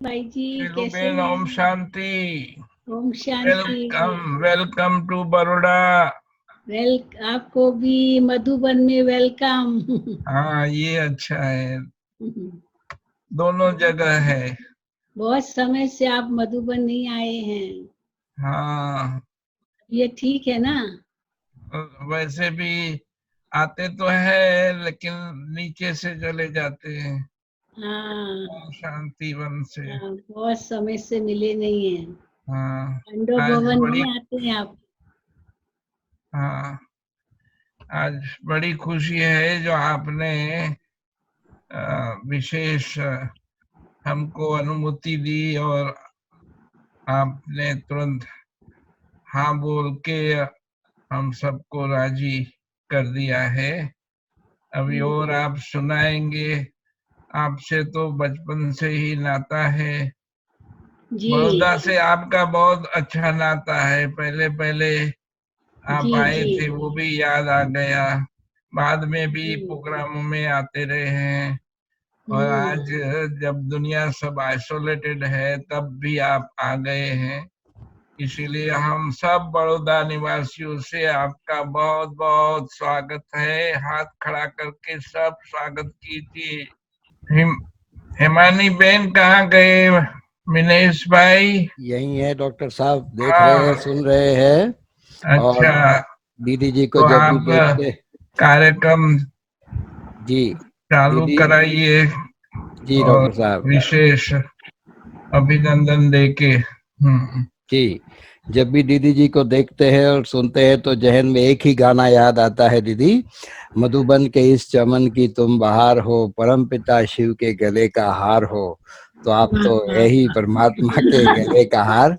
भाई जी कैसे बेन, हैं? ओम शांति। ओम शांति। Welcome welcome to Baroda. Well आपको भी मधुबन में वेलकम। हाँ, ये अच्छा है, दोनों जगह है। बहुत समय से आप मधुबन नहीं आए हैं। हाँ, ये ठीक है ना? वैसे भी आते तो है लेकिन नीचे से चले जाते हैं, हाँ, ओम शांति वन से। हाँ, बहुत समय से मिले नहीं हैं। हाँ, पांडव आज भवन बड़ी नहीं आते हैं आप? हाँ, आज बड़ी खुशी है जो आपने विशेष हमको अनुमति दी और आपने तुरंत हाँ बोल के हम सबको राजी कर दिया है। अभी और आप सुनाएंगे। आपसे तो बचपन से ही नाता है, जी, बड़ौदा से आपका बहुत अच्छा नाता है। पहले पहले जी, आप आए जी, थे, वो भी याद आ गया। बाद में भी जी। प्रोग्रामों में आते रहे हैं। और हम्म। आज जब दुनिया सब आइसोलेटेड है तब भी आप आ गए हैं। इसीलिए हम सब बड़ौदा निवासियों से आपका बहुत बहुत स्वागत है। हाथ खड़ा करके सब स्वागत कीजिए। हिम हिमानी बेन कहाँ गए? मिनेश भाई। यही है डॉक्टर साहब, देख रहे हैं, हाँ, सुन रहे हैं। और अच्छा। दीदी जी को तो जब भी आप देखते। कार्यक्रम जी चालू दीदी। कराइए जी और डॉक्टर साहब। विशेष अभिनंदन देके। जी, जब भी दीदी जी को देखते हैं और सुनते हैं तो जहन में एक ही गाना याद आता है दीदी। मधुबन के इस चमन की तुम बहार हो, परम पिता शिव के गले का हार हो। तो आप वाह, तो है वाह, ही वाह। परमात्मा के गले का हार।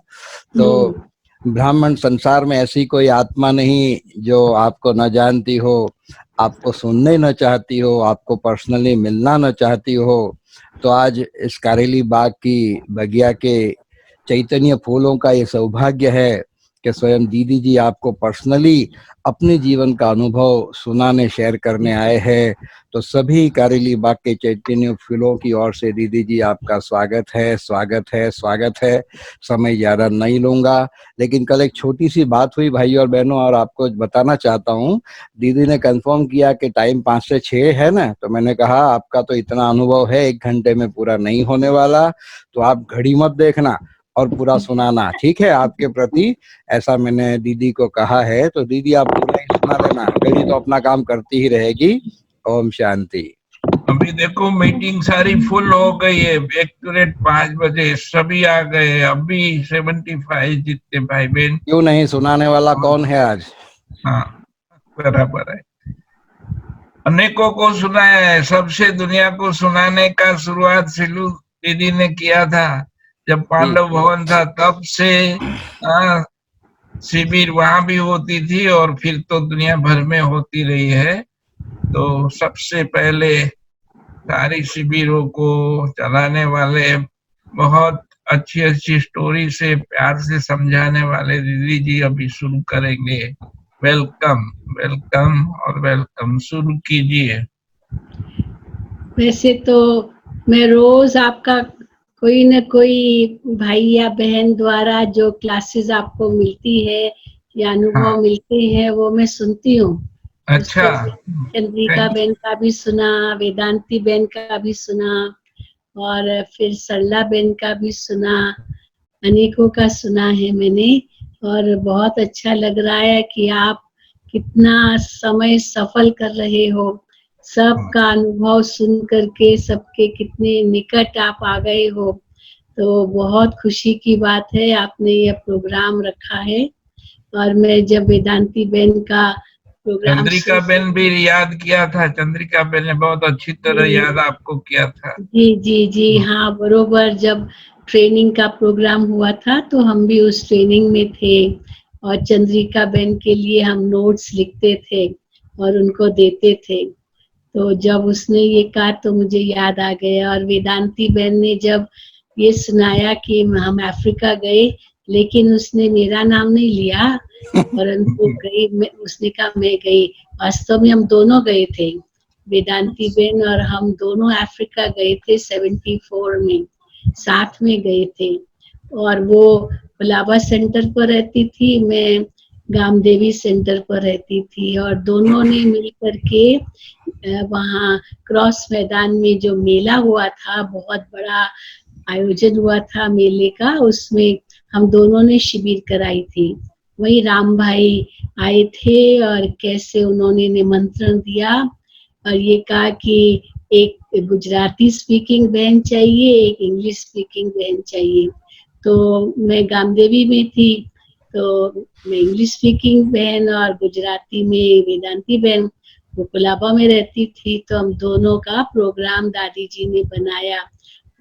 तो हम्म। ब्राह्मण संसार में ऐसी कोई आत्मा नहीं जो आपको न जानती हो, आपको सुनने न चाहती हो, आपको पर्सनली मिलना न चाहती हो। तो आज इस कारेली बाग की बगिया के चैतन्य फूलों का ये सौभाग्य है कि स्वयं दीदी जी आपको पर्सनली अपने जीवन का अनुभव सुनाने, शेयर करने आए हैं। तो सभी कारेली बाग के चैतन्य फूलों की ओर से दीदी जी आपका स्वागत है, स्वागत है, स्वागत है। समय ज़्यादा नहीं लूँगा, लेकिन कल एक छोटी सी बात हुई भाई और बहनों, और आपको बताना चाहता हूँ। दीदी ने कंफर्म किया कि टाइम 5 से 6 है ना, तो मैंने कहा आपका तो इतना अनुभव है, 1 घंटे में पूरा नहीं होने वाला। तो आप घड़ी मत देखना और पूरा सुनाना, ठीक है? आपके प्रति ऐसा मैंने दीदी को कहा है। तो दीदी आप पूरा ही सुना देना, घड़ी तो अपना काम करती ही रहेगी। ओम शांति। अभी देखो मीटिंग सारी फुल हो गई है। एक्यूरेट 5 बजे सभी आ गए। अभी 75 जितने भाई बहन। क्यों नहीं? सुनाने वाला कौन है आज? हाँ, बराबर है। अनेकों को सुनाया है, सबसे दुनिया को सुनाने का शुरुआत सिलू दीदी ने किया था। जब जी पांडव भवन था तब से आ, शिविर वहां भी होती थी और फिर तो दुनिया भर में होती रही है। तो सबसे पहले सारी शिविरों को चलाने वाले, बहुत अच्छी अच्छी स्टोरी से प्यार से समझाने वाले दीदी जी अभी शुरू करेंगे। वेलकम, वेलकम और वेलकम। शुरू कीजिए। वैसे तो मैं रोज आपका कोई न कोई भाई या बहन द्वारा जो क्लासेस आपको मिलती है या हाँ, अनुभव मिलते हैं वो मैं सुनती हूँ। अच्छा। उसमें से चंद्रिका थैंक बहन का भी सुना, वेदांती बहन का भी सुना और फिर सरला बहन का भी सुना। अनेकों का सुना है मैंने और बहुत अच्छा लग रहा है कि आप कितना समय सफल कर रहे हो। सबका अनुभव सुन करके सबके कितने निकट आप आ गए हो। तो बहुत खुशी की बात है आपने ये प्रोग्राम रखा है। और मैं जब वेदांती बहन का प्रोग्राम चंद्रिका सुन बेन भी याद किया था। चंद्रिका बेन ने बहुत अच्छी तरह याद आपको किया था। जी जी जी हाँ, बरोबर। जब ट्रेनिंग का प्रोग्राम हुआ था तो हम भी उस ट्रेनिंग में थे और चंद्रिका बहन के लिए हम नोट्स लिखते थे और उनको देते थे। तो जब उसने ये कहा तो मुझे याद आ गया। और वेदांती बहन ने जब ये सुनाया कि हम अफ्रीका गए, लेकिन उसने मेरा नाम नहीं लिया, परंतु गई उसने कहा मैं गई। वास्तव में हम दोनों गए थे, वेदांती बहन और हम दोनों अफ्रीका गए थे 74 में। साथ में गए थे। और वो कोलाबा सेंटर पर रहती थी, मैं गामदेवी सेंटर पर रहती थी, और दोनों ने मिलकर के वहाँ क्रॉस मैदान में जो मेला हुआ था, बहुत बड़ा आयोजन हुआ था मेले का, उसमें हम दोनों ने शिविर कराई थी। वही राम भाई आए थे और कैसे उन्होंने निमंत्रण दिया और ये कहा कि एक गुजराती स्पीकिंग बहन चाहिए, एक इंग्लिश स्पीकिंग बहन चाहिए। तो मैं गामदेवी में थी, तो मैं इंग्लिश स्पीकिंग बहन और गुजराती में वेदांती बहन, वो कोलाबा में रहती थी। तो हम दोनों का प्रोग्राम दादी जी ने बनाया,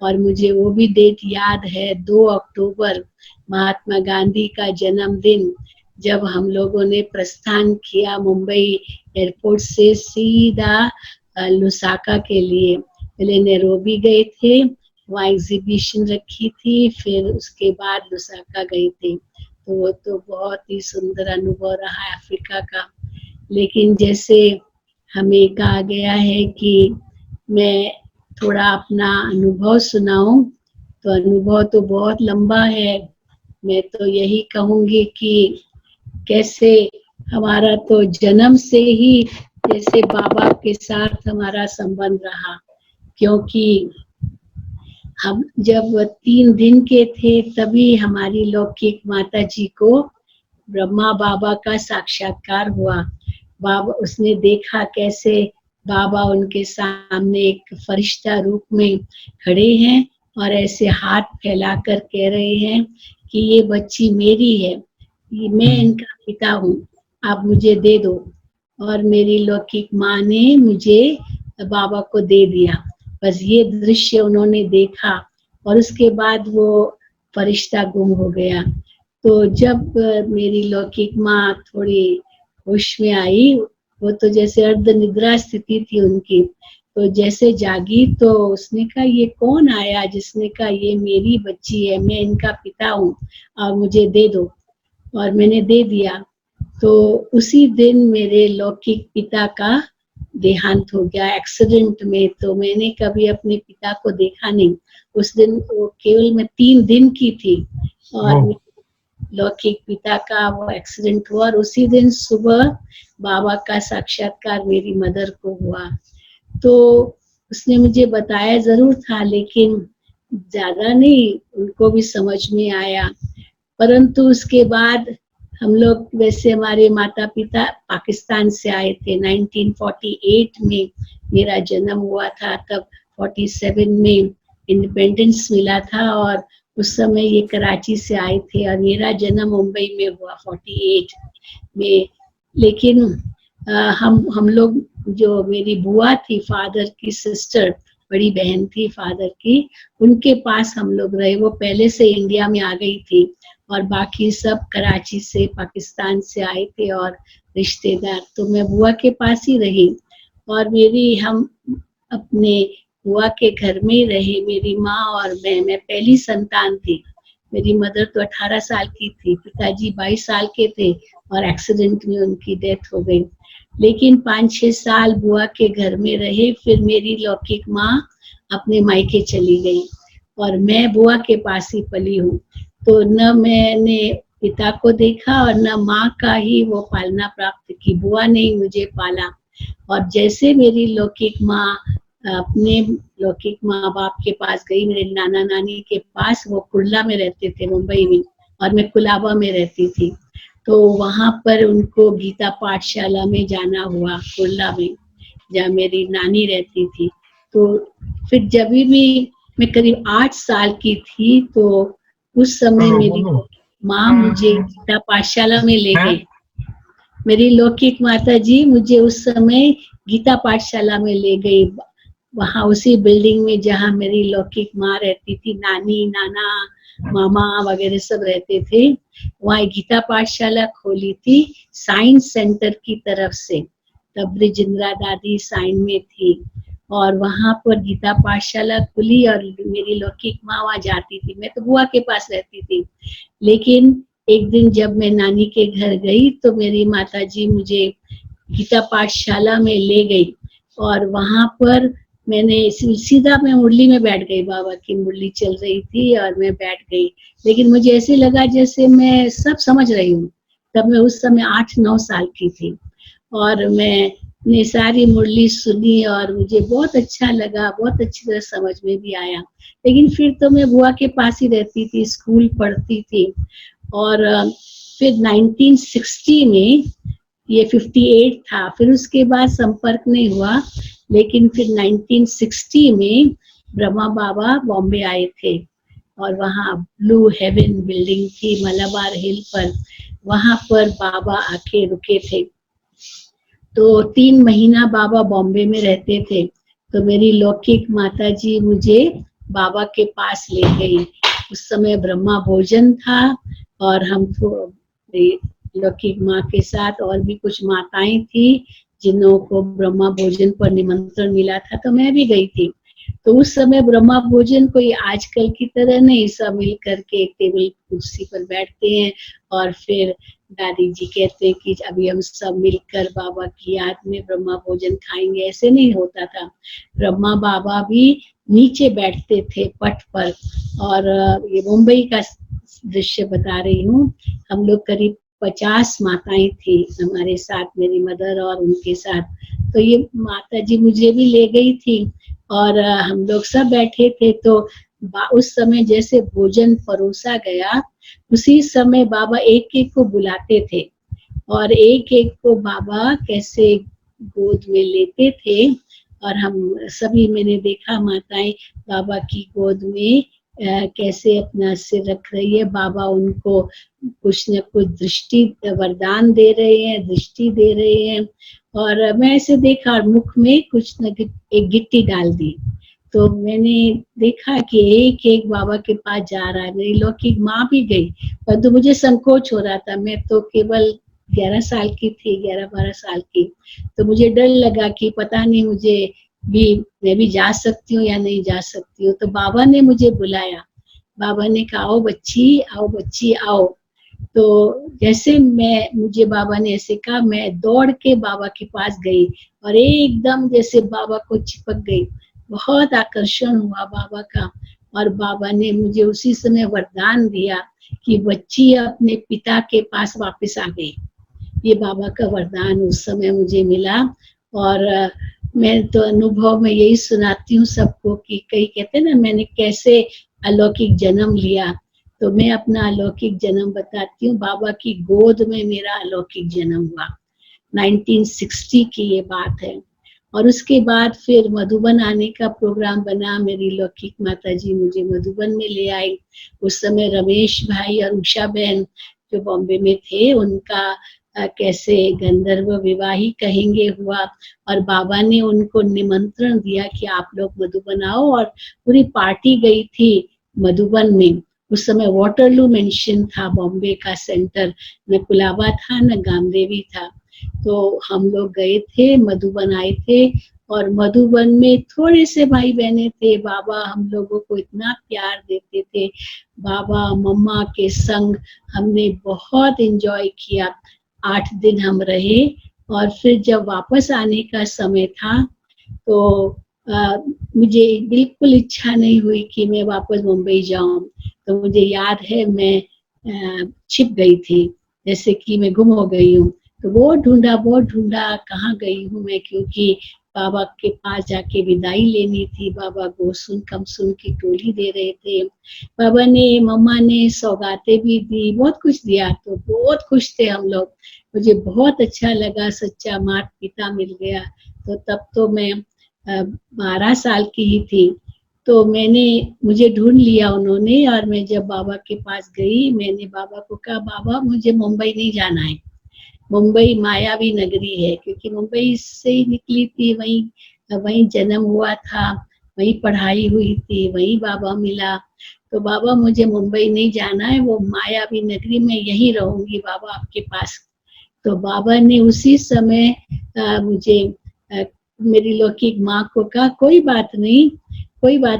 और मुझे वो भी डेट याद है, 2 अक्टूबर, महात्मा गांधी का जन्मदिन, जब हम लोगों ने प्रस्थान किया मुंबई एयरपोर्ट से सीधा लुसाका के लिए। पहले नैरोबी गए थे, वहाँ एग्जीबिशन रखी थी, फिर उसके बाद लुसाका गए थे। तो वो तो बहुत ही सुंदर अनुभव रहा अफ्रीका का। लेकिन जैसे हमें कहा गया है कि मैं थोड़ा अपना अनुभव सुनाऊं, तो अनुभव तो बहुत लंबा है। मैं तो यही कहूंगी कि कैसे हमारा तो जन्म से ही जैसे बाबा के साथ हमारा संबंध रहा, क्योंकि हम जब 3 दिन के थे तभी हमारी लौकिक माता जी को ब्रह्मा बाबा का साक्षात्कार हुआ। बाबा, उसने देखा कैसे बाबा उनके सामने एक फरिश्ता रूप में खड़े हैं और ऐसे हाथ फैलाकर कह रहे हैं कि ये बच्ची मेरी है, मैं इनका पिता हूँ, आप मुझे दे दो। और मेरी लौकिक माँ ने मुझे बाबा को दे दिया। बस ये दृश्य उन्होंने देखा और उसके बाद वो फरिश्ता गुम हो गया। तो जब मेरी लौकिक माँ थोड़ी होश में आई, वो तो जैसे अर्ध निद्रा स्थिति थी उनकी, तो जैसे जागी तो उसने कहा ये कौन आया, जिसने कहा ये मेरी बच्ची है, मैं इनका पिता हूँ और मुझे दे दो। और मैंने दे दिया। तो उसी दिन मेरे लौकिक पिता का देहांत हो गया एक्सीडेंट में। तो मैंने कभी अपने पिता को देखा नहीं। उस दिन वो केवल मैं 3 दिन की थी और लौकिक पिता का वो एक्सीडेंट हुआ, और उसी दिन सुबह बाबा का साक्षात्कार मेरी मदर को हुआ। तो उसने मुझे बताया जरूर था, लेकिन ज्यादा नहीं उनको भी समझ में आया। परंतु उसके बाद हम लोग, वैसे हमारे माता पिता पाकिस्तान से आए थे। 1948 में मेरा जन्म हुआ था, तब 47 में इंडिपेंडेंस मिला था और उस समय ये कराची से आए थे और मेरा जन्म मुंबई में हुआ 48 में। लेकिन हम लोग, जो मेरी बुआ थी, फादर की सिस्टर, बड़ी बहन थी फादर की, उनके पास हम लोग रहे। वो पहले से इंडिया में आ गई थी और बाकी सब कराची से, पाकिस्तान से आए थे और रिश्तेदार। तो मैं बुआ के पास ही रही और हम अपने बुआ के घर में ही रहे, मेरी माँ और मैं पहली संतान थी। मेरी मदर तो 18 साल की थी, पिताजी 22 साल के थे और एक्सीडेंट में उनकी डेथ हो गई। लेकिन 5-6 साल बुआ के घर में रहे, फिर मेरी लौकिक माँ अपने मायके चली गई और मैं बुआ के पास ही पली हूँ। तो न मैंने पिता को देखा और न माँ का ही वो पालना प्राप्त की, बुआ ने ही मुझे पाला। और जैसे मेरी लौकिक माँ अपने लौकिक माँ बाप के पास गई, मेरे नाना नानी के पास, वो कुर्ला में रहते थे मुंबई में और मैं कोलाबा में रहती थी। तो वहां पर उनको गीता पाठशाला में जाना हुआ, कुर्ला में, जहाँ मेरी नानी रहती थी। तो फिर जब भी मैं करीब 8 साल की थी, तो उस समय मेरी माँ मुझे गीता पाठशाला में ले गई। मेरी लौकिक माता जी मुझे उस समय गीता पाठशाला में ले गई, वहाँ उसी बिल्डिंग में जहाँ मेरी लौकिक माँ रहती थी, नानी नाना मामा वगैरह सब रहते थे। वहाँ गीता पाठशाला खोली थी साइंस सेंटर की तरफ से, तब ब्रिजेंद्रा दादी साइन में थी और वहाँ पर गीता पाठशाला खुली और मेरी लौकिक माँ वहाँ जाती थी। मैं तो बुआ के पास रहती थी। लेकिन एक दिन जब मैं नानी के घर गई तो मेरी माताजी मुझे गीता पाठशाला में ले गई और वहाँ पर मैंने सीधा मैं मुरली में बैठ गई, बाबा की मुरली चल रही थी और मैं बैठ गई। लेकिन मुझे ऐसे लगा जैसे मैं सब समझ रही हूँ। तब मैं उस समय 8-9 साल की थी और मैंने सारी मुरली सुनी और मुझे बहुत अच्छा लगा, बहुत अच्छी तरह समझ में भी आया। लेकिन फिर तो मैं बुआ के पास ही रहती थी, स्कूल पढ़ती थी और फिर 1960 में ये 58 था, फिर उसके बाद संपर्क नहीं हुआ। लेकिन फिर 1960 में ब्रह्मा बाबा बॉम्बे आए थे और वहाँ ब्लू हेवन बिल्डिंग थी मलाबार हिल पर, वहाँ पर बाबा आके रुके थे। तो 3 महीना बाबा बॉम्बे में रहते थे। तो मेरी लौकिक माता जी मुझे बाबा के पास ले गई। उस समय ब्रह्मा भोजन था और हम लौकिक माँ के साथ और भी कुछ माताएं थी जिन्हों को ब्रह्मा भोजन पर निमंत्रण मिला था, तो मैं भी गई थी। तो उस समय ब्रह्मा भोजन कोई आजकल की तरह नहीं, सब मिल करके एक टेबल कुर्सी पर बैठते हैं और फिर दादी जी कहते हैं कि अभी हम सब मिलकर बाबा की याद में ब्रह्मा भोजन खाएंगे, ऐसे नहीं होता था। ब्रह्मा बाबा भी नीचे बैठते थे पट पर। और ये मुंबई का दृश्य बता रही हूँ। हम लोग करीब 50 माताएं थी हमारे साथ, मेरी मदर और उनके साथ। तो ये माता जी मुझे भी ले गई थी और हम लोग सब बैठे थे। तो उस समय जैसे भोजन परोसा गया, उसी समय बाबा एक एक को बुलाते थे और एक एक को बाबा कैसे गोद में लेते थे। और हम सभी, मैंने देखा माताएं बाबा की गोद में कैसे अपना सिर रख रही है। बाबा उनको कुछ न कुछ दृष्टि वरदान दे रहे हैं, दृष्टि दे रहे हैं। और मैं ऐसे देखा और मुख में कुछ न कुछ एक गिट्टी डाल दी। तो मैंने देखा कि एक एक बाबा के पास जा रहा है। मेरी लौकिक माँ भी गई, पर तो मुझे संकोच हो रहा था। मैं तो केवल 11 साल की थी, 11-12 साल की। तो मुझे डर लगा कि पता नहीं मुझे भी, मैं भी जा सकती हूँ या नहीं जा सकती हूँ। तो बाबा ने मुझे बुलाया। बाबा ने कहा, आओ बच्ची, आओ बच्ची, आओ। तो जैसे मुझे बाबा ने ऐसे कहा, मैं दौड़ के बाबा के पास गई और एकदम जैसे बाबा को चिपक गई। बहुत आकर्षण हुआ बाबा का। और बाबा ने मुझे उसी समय वरदान दिया कि बच्ची अपने पिता के पास वापस आ गई। ये बाबा का वरदान उस समय मुझे मिला। और मैं तो अनुभव में यही सुनाती हूँ सबको कि कई कहते हैं ना, मैंने कैसे अलौकिक जन्म लिया। तो मैं अपना अलौकिक जन्म बताती हूँ। बाबा की गोद में मेरा अलौकिक जन्म हुआ। 1960 की ये बात है। और उसके बाद फिर मधुबन आने का प्रोग्राम बना। मेरी लौकिक माता जी मुझे मधुबन में ले आई। उस समय रमेश भाई और उषा बहन जो बॉम्बे में थे, उनका कैसे गंधर्व विवाह ही कहेंगे हुआ। और बाबा ने उनको निमंत्रण दिया कि आप लोग मधुबन आओ। और पूरी पार्टी गई थी मधुबन में। उस समय वाटरलू मेंशन था बॉम्बे का सेंटर, न कुलाबा था न गामदेवी था। तो हम लोग गए थे, मधुबन आए थे। और मधुबन में थोड़े से भाई बहने थे। बाबा हम लोगों को इतना प्यार देते थे। बाबा मम्मा के संग हमने बहुत एंजॉय किया। 8 दिन हम रहे। और फिर जब वापस आने का समय था तो मुझे बिल्कुल इच्छा नहीं हुई कि मैं वापस मुंबई जाऊं। तो मुझे याद है मैं छिप गई थी, जैसे कि मैं गुम हो गई हूँ। तो बहुत ढूंढा कहाँ गई हूँ मैं, क्योंकि बाबा के पास जाके विदाई लेनी थी। बाबा गोसुन कमसुन की टोली दे रहे थे। बाबा ने, मम्मा ने सौगातें भी दी, बहुत कुछ दिया। तो बहुत खुश थे हम लोग। मुझे बहुत अच्छा लगा, सच्चा माता पिता मिल गया। तो तब तो मैं 12 साल की ही थी। तो मुझे ढूंढ लिया उन्होंने। और मैं जब बाबा के पास गई, मैंने बाबा को कहा, बाबा मुझे मुंबई नहीं जाना है। मुंबई मायावी नगरी है, क्योंकि मुंबई से ही निकली थी, वहीं जन्म हुआ था, वहीं पढ़ाई हुई थी, वहीं बाबा मिला। तो बाबा मुझे मुंबई नहीं जाना है, वो मायावी नगरी में यहीं रहूंगी बाबा आपके पास। तो बाबा ने उसी समय मुझे मेरी लौकिक माँ को कहा, कोई बात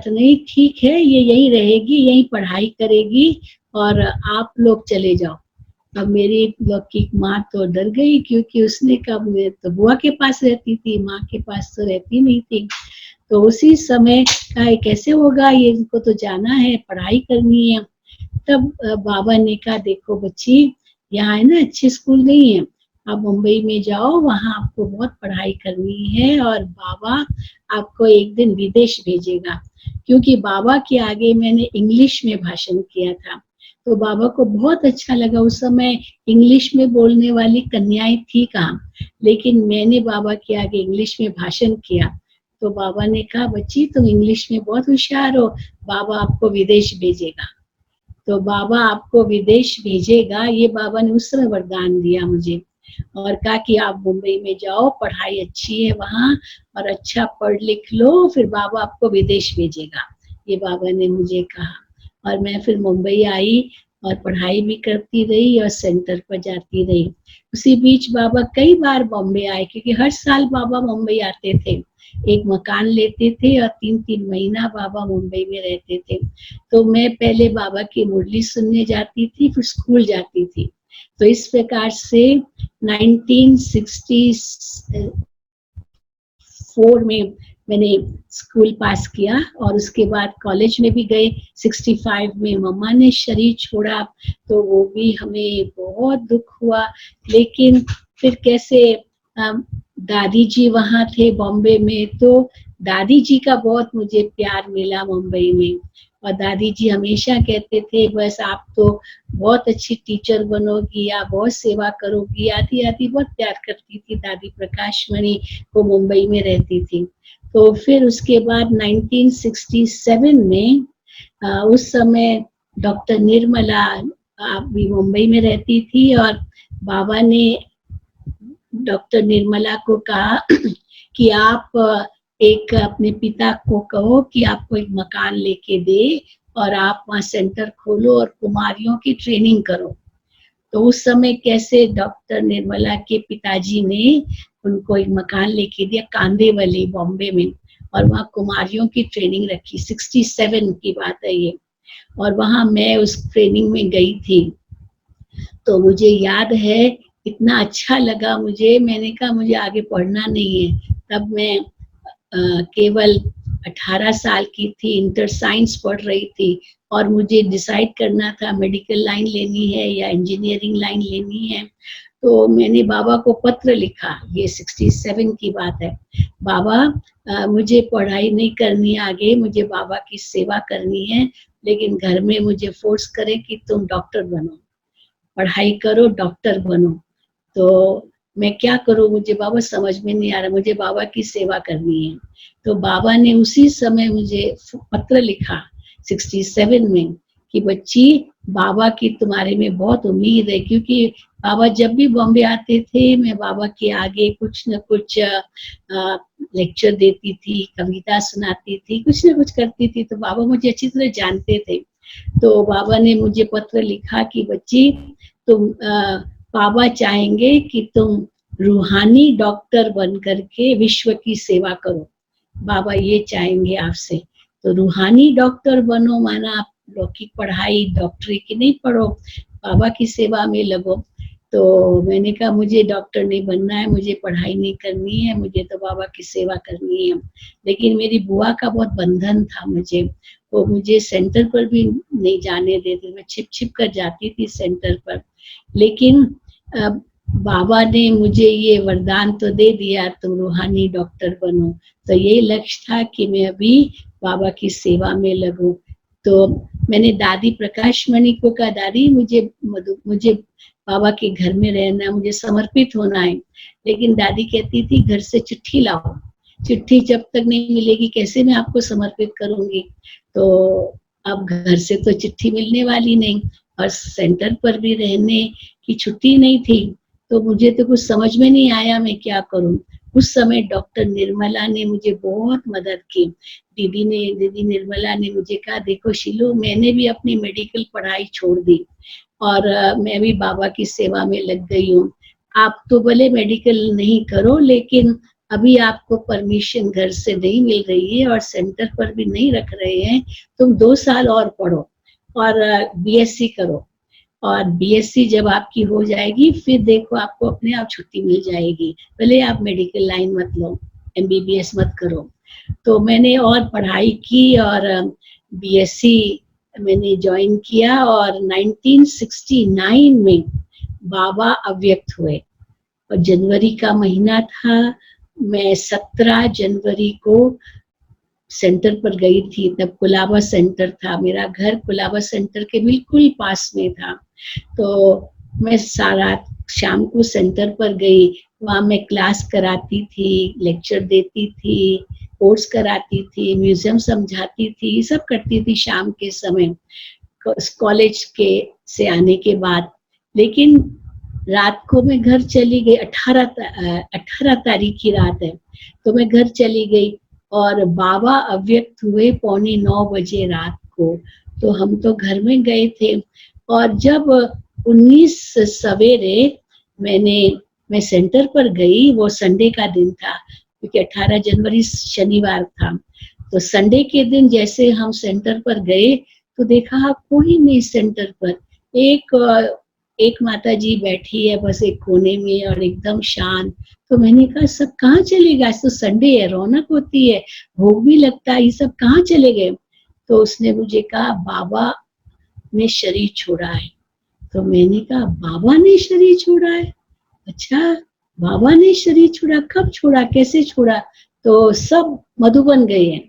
नहीं, ठीक है, ये यहीं रहेगी, यहीं पढ़ाई करेगी और आप लोग चले जाओ। अब मेरी लौकिक माँ तो डर गई, क्योंकि उसने कहा मैं तो बुआ के पास रहती थी, माँ के पास तो रहती नहीं थी। तो उसी समय कहा कैसे होगा, ये इनको तो जाना है, पढ़ाई करनी है। तब बाबा ने कहा देखो बच्ची, यहाँ है ना अच्छे स्कूल नहीं है, आप मुंबई में जाओ, वहाँ आपको बहुत पढ़ाई करनी है और बाबा आपको एक दिन विदेश भेजेगा। क्योंकि बाबा के आगे मैंने इंग्लिश में भाषण किया था, तो बाबा को बहुत अच्छा लगा। उस समय इंग्लिश में बोलने वाली कन्याएं थी कहाँ, लेकिन मैंने बाबा के आगे इंग्लिश में भाषण किया। तो बाबा ने कहा बच्ची तुम इंग्लिश में बहुत होशियार हो, बाबा आपको विदेश भेजेगा। तो बाबा आपको विदेश भेजेगा, ये बाबा ने उस समय वरदान दिया मुझे, और कहा कि आप मुंबई में जाओ, पढ़ाई अच्छी है वहाँ, और अच्छा पढ़ लिख लो, फिर बाबा आपको विदेश भेजेगा, ये बाबा ने मुझे कहा। और मैं फिर मुंबई आई और पढ़ाई भी करती रही और सेंटर पर जाती रही। उसी बीच बाबा कई बार बॉम्बे आए, क्योंकि हर साल बाबा मुंबई आते थे, एक मकान लेते थे और 3-3 महीना बाबा मुंबई में रहते थे। तो मैं पहले बाबा की मुरली सुनने जाती थी, फिर स्कूल जाती थी। तो इस प्रकार से 1964 में मैंने स्कूल पास किया, और उसके बाद कॉलेज में भी गए। 65 में मम्मा ने शरीर छोड़ा, तो वो भी हमें बहुत दुख हुआ। लेकिन फिर कैसे दादी जी वहाँ थे बॉम्बे में, तो दादी जी का बहुत मुझे प्यार मिला मुंबई में। और दादी जी हमेशा कहते थे बस आप तो बहुत अच्छी टीचर बनोगी या बहुत सेवा करोगी। आती आती बहुत प्यार करती थी दादी प्रकाश मणि को, मुंबई में रहती थी। तो फिर उसके बाद 1967 में उस समय डॉक्टर निर्मला भी मुंबई में रहती थी, और बाबा ने डॉक्टर निर्मला को कहा कि आप एक अपने पिता को कहो कि आपको एक मकान लेके दे और आप वहाँ सेंटर खोलो और कुमारियों की ट्रेनिंग करो। तो उस समय कैसे डॉक्टर निर्मला के पिताजी ने उनको एक मकान लेके दिया कांदेवली बॉम्बे में, और वहाँ कुमारियों की ट्रेनिंग रखी। 67 की बात है ये, और वहाँ मैं उस ट्रेनिंग में गई थी। तो मुझे याद है इतना अच्छा लगा मुझे, मैंने कहा मुझे आगे पढ़ना नहीं है। तब मैं केवल 18 साल की थी, इंटर साइंस पढ़ रही थी, और मुझे डिसाइड करना था मेडिकल लाइन लेनी है या इंजीनियरिंग लाइन लेनी है। तो मैंने बाबा को पत्र लिखा, ये 67 की बात है, बाबा मुझे पढ़ाई नहीं करनी आगे, मुझे बाबा की सेवा करनी है, लेकिन घर में मुझे फोर्स करे कि तुम डॉक्टर बनो, पढ़ाई करो, डॉक्टर बनो। तो मैं क्या करूं, मुझे बाबा समझ में नहीं आ रहा, मुझे बाबा की सेवा करनी है। तो बाबा ने उसी समय मुझे पत्र लिखा 67 में कि बच्ची बाबा की तुम्हारे में बहुत उम्मीद है। क्योंकि बाबा जब भी बॉम्बे आते थे, मैं बाबा के आगे कुछ न कुछ लेक्चर देती थी, कविता सुनाती थी, कुछ न कुछ करती थी, तो बाबा मुझे अच्छी तरह जानते थे। तो बाबा ने मुझे पत्र लिखा कि बच्ची तुम बाबा चाहेंगे कि तुम रूहानी डॉक्टर बन करके विश्व की सेवा करो, बाबा ये चाहेंगे आपसे। तो रूहानी डॉक्टर बनो, माना आप लौकिक पढ़ाई डॉक्टरी की नहीं पढ़ो, बाबा की सेवा में लगो। तो मैंने कहा मुझे डॉक्टर नहीं बनना है, मुझे पढ़ाई नहीं करनी है, मुझे तो बाबा की सेवा करनी है। लेकिन मेरी बुआ का बहुत बंधन था मुझे, वो मुझे सेंटर पर भी नहीं जाने देते, मैं छिप छिप कर जाती थी सेंटर पर। लेकिन बाबा ने मुझे ये वरदान तो दे दिया तुम रूहानी डॉक्टर बनो। तो ये लक्ष्य था कि मैं अभी बाबा की सेवा में लगूं। तो मैंने दादी प्रकाश मणि को कहा दादी मुझे बाबा के घर में रहना, मुझे समर्पित होना है। लेकिन दादी कहती थी घर से चिट्ठी लाओ, चिट्ठी जब तक नहीं मिलेगी कैसे मैं आपको समर्पित करूंगी। तो अब घर से तो चिट्ठी मिलने वाली नहीं, और सेंटर पर भी रहने की छुट्टी नहीं थी, तो मुझे तो कुछ समझ में नहीं आया मैं क्या करूं। उस समय डॉक्टर निर्मला ने मुझे बहुत मदद की। दीदी निर्मला ने मुझे कहा देखो शीलू, मैंने भी अपनी मेडिकल पढ़ाई छोड़ दी और मैं भी बाबा की सेवा में लग गई हूँ। आप तो भले मेडिकल नहीं करो, लेकिन अभी आपको परमिशन घर से नहीं मिल रही है और सेंटर पर भी नहीं रख रहे हैं, तुम 2 साल और पढ़ो और बीएससी करो, और बीएससी जब आपकी हो जाएगी फिर देखो आपको अपने आप छुट्टी मिल जाएगी, भले आप मेडिकल लाइन मत लो। MBBS मत करो। तो मैंने और पढ़ाई की और BSc मैंने ज्वाइन किया और 1969 में बाबा अव्यक्त हुए और जनवरी का महीना था। मैं 17 जनवरी को सेंटर पर गई थी। तब कुलाबा सेंटर था, मेरा घर कुलाबा सेंटर के बिल्कुल पास में था। तो मैं सारा शाम को सेंटर पर गई, वहाँ मैं क्लास कराती थी, लेक्चर देती थी, कोर्स कराती थी, म्यूजियम समझाती थी, सब करती थी शाम के समय कॉलेज के से आने के बाद। लेकिन रात को मैं घर चली गई, 18 तारीख की रात है, तो मैं घर चली गई और बाबा अव्यक्त हुए 8:45 बजे रात को। तो हम तो घर में गए थे और जब 19 सवेरे मैं सेंटर पर गई, वो संडे का दिन था क्योंकि 18 जनवरी शनिवार था। तो संडे के दिन जैसे हम सेंटर पर गए तो देखा कोई नहीं सेंटर पर, एक माता जी बैठी है बस एक कोने में और एकदम शांत। तो मैंने कहा सब कहाँ चले गए, आज तो संडे है, रौनक होती है, भोग भी लगता है, ये सब कहाँ चले गए। तो उसने मुझे कहा बाबा ने शरीर छोड़ा है। तो मैंने कहा बाबा ने शरीर छोड़ा है? अच्छा, बाबा ने शरीर छोड़ा, कब छोड़ा, कैसे छोड़ा? तो सब मधुबन गए हैं,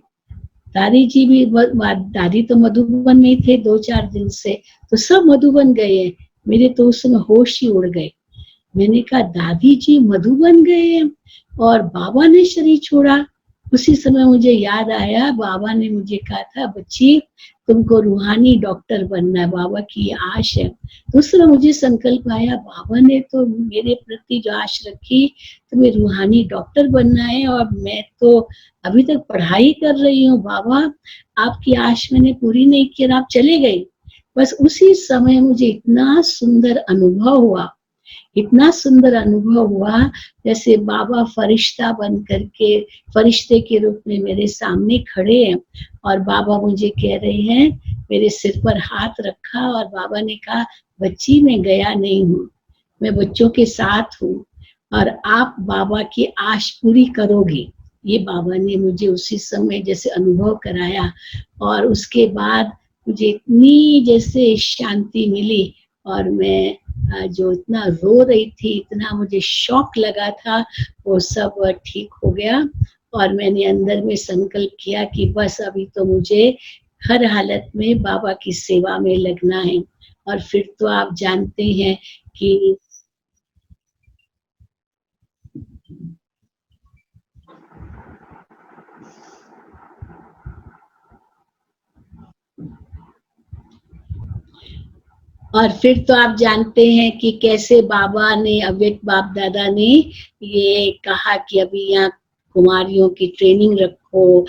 दादी जी भी, दादी तो मधुबन में ही थे 2-4 दिन से, तो सब मधुबन गए हैं। मेरे तो उस समय होश ही उड़ गए। मैंने कहा दादी जी मधुबन गए हैं और बाबा ने शरीर छोड़ा। उसी समय मुझे याद आया, बाबा ने मुझे कहा था बच्ची तुमको रूहानी डॉक्टर बनना है, बाबा की आश है। तो उस समय मुझे संकल्प आया, बाबा ने तो मेरे प्रति जो आश रखी, तुम्हें रूहानी डॉक्टर बनना है और मैं तो अभी तक पढ़ाई कर रही हूँ, बाबा आपकी आश मैंने पूरी नहीं की और आप चले गए। बस उसी समय मुझे इतना सुंदर अनुभव हुआ, इतना सुंदर अनुभव हुआ जैसे बाबा फरिश्ता बन करके, फरिश्ते के रूप में मेरे सामने खड़े हैं और बाबा मुझे कह रहे हैं, मेरे सिर पर हाथ रखा और बाबा ने कहा बच्ची मैं गया नहीं हूँ, मैं बच्चों के साथ हूँ और आप बाबा की आश पूरी करोगे। ये बाबा ने मुझे उसी समय जैसे अनुभव कराया और उसके बाद मुझे इतनी जैसे शांति मिली और मैं जो इतना रो रही थी, इतना मुझे शौक लगा था, वो सब ठीक हो गया और मैंने अंदर में संकल्प किया कि बस अभी तो मुझे हर हालत में बाबा की सेवा में लगना है। और फिर तो आप जानते हैं कि और फिर तो आप जानते हैं कि कैसे बाबा ने, अव्यक्त बाप दादा ने ये कहा कि अभी यहाँ कुमारियों की ट्रेनिंग रखो,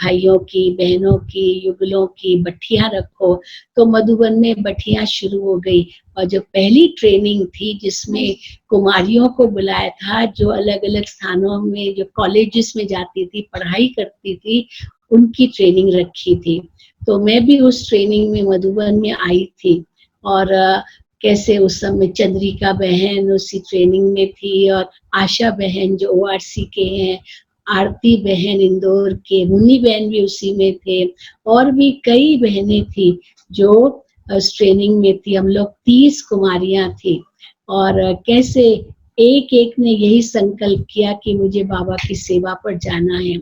भाइयों की, बहनों की, युगलों की बट्टियां रखो। तो मधुबन में बट्टियां शुरू हो गई और जो पहली ट्रेनिंग थी जिसमें कुमारियों को बुलाया था, जो अलग अलग स्थानों में, जो कॉलेजेस में जाती थी, पढ़ाई करती थी, उनकी ट्रेनिंग रखी थी। तो मैं भी उस ट्रेनिंग में मधुबन में आई थी और कैसे उस समय चंद्रिका बहन उसी ट्रेनिंग में थी और आशा बहन जो ORC के हैं, आरती बहन इंदौर के, मुन्नी बहन भी उसी में थे और भी कई बहनें थी जो उस ट्रेनिंग में थी। हम लोग 30 कुमारियां थी और कैसे एक एक ने यही संकल्प किया कि मुझे बाबा की सेवा पर जाना है।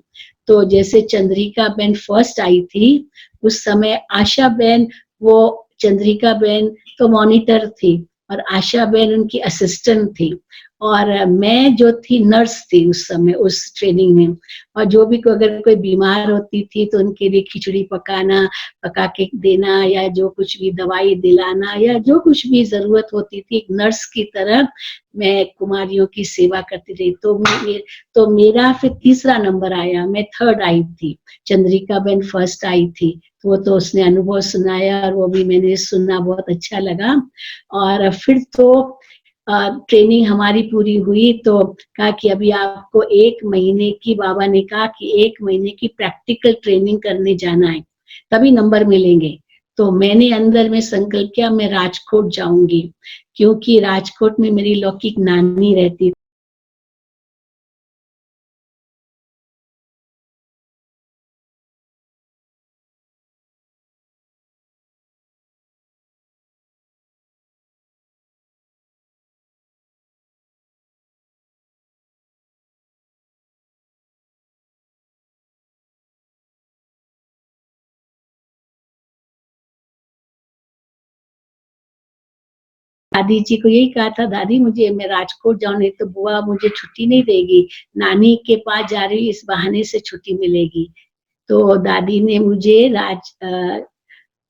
तो जैसे चंद्रिका बहन फर्स्ट आई थी, उस समय आशा बहन, वो चंद्रिका बहन तो मॉनिटर थी और आशा बहन उनकी असिस्टेंट थी और मैं जो थी नर्स थी उस समय उस ट्रेनिंग में। और जो भी अगर कोई बीमार होती थी तो उनके लिए खिचड़ी पका के देना या जो कुछ भी दवाई दिलाना या जो कुछ भी जरूरत होती थी, एक नर्स की तरह मैं कुमारियों की सेवा करती रही। तो मेरा फिर तीसरा नंबर आया, मैं थर्ड आई थी, चंद्रिका बहन फर्स्ट आई थी। वो तो उसने अनुभव सुनाया और वो भी मैंने सुना, बहुत अच्छा लगा। और फिर तो ट्रेनिंग हमारी पूरी हुई तो कहा कि अभी आपको 1 महीने की, बाबा ने कहा कि 1 महीने की प्रैक्टिकल ट्रेनिंग करने जाना है, तभी नंबर मिलेंगे। तो मैंने अंदर में संकल्प किया मैं राजकोट जाऊंगी, क्योंकि राजकोट में मेरी लौकिक नानी रहती दादी जी को यही कहा था, दादी मुझे, मैं राजकोट जाऊँ, नहीं तो बुआ मुझे छुट्टी नहीं देगी, नानी के पास जा रही, इस बहाने से छुट्टी मिलेगी। तो दादी ने मुझे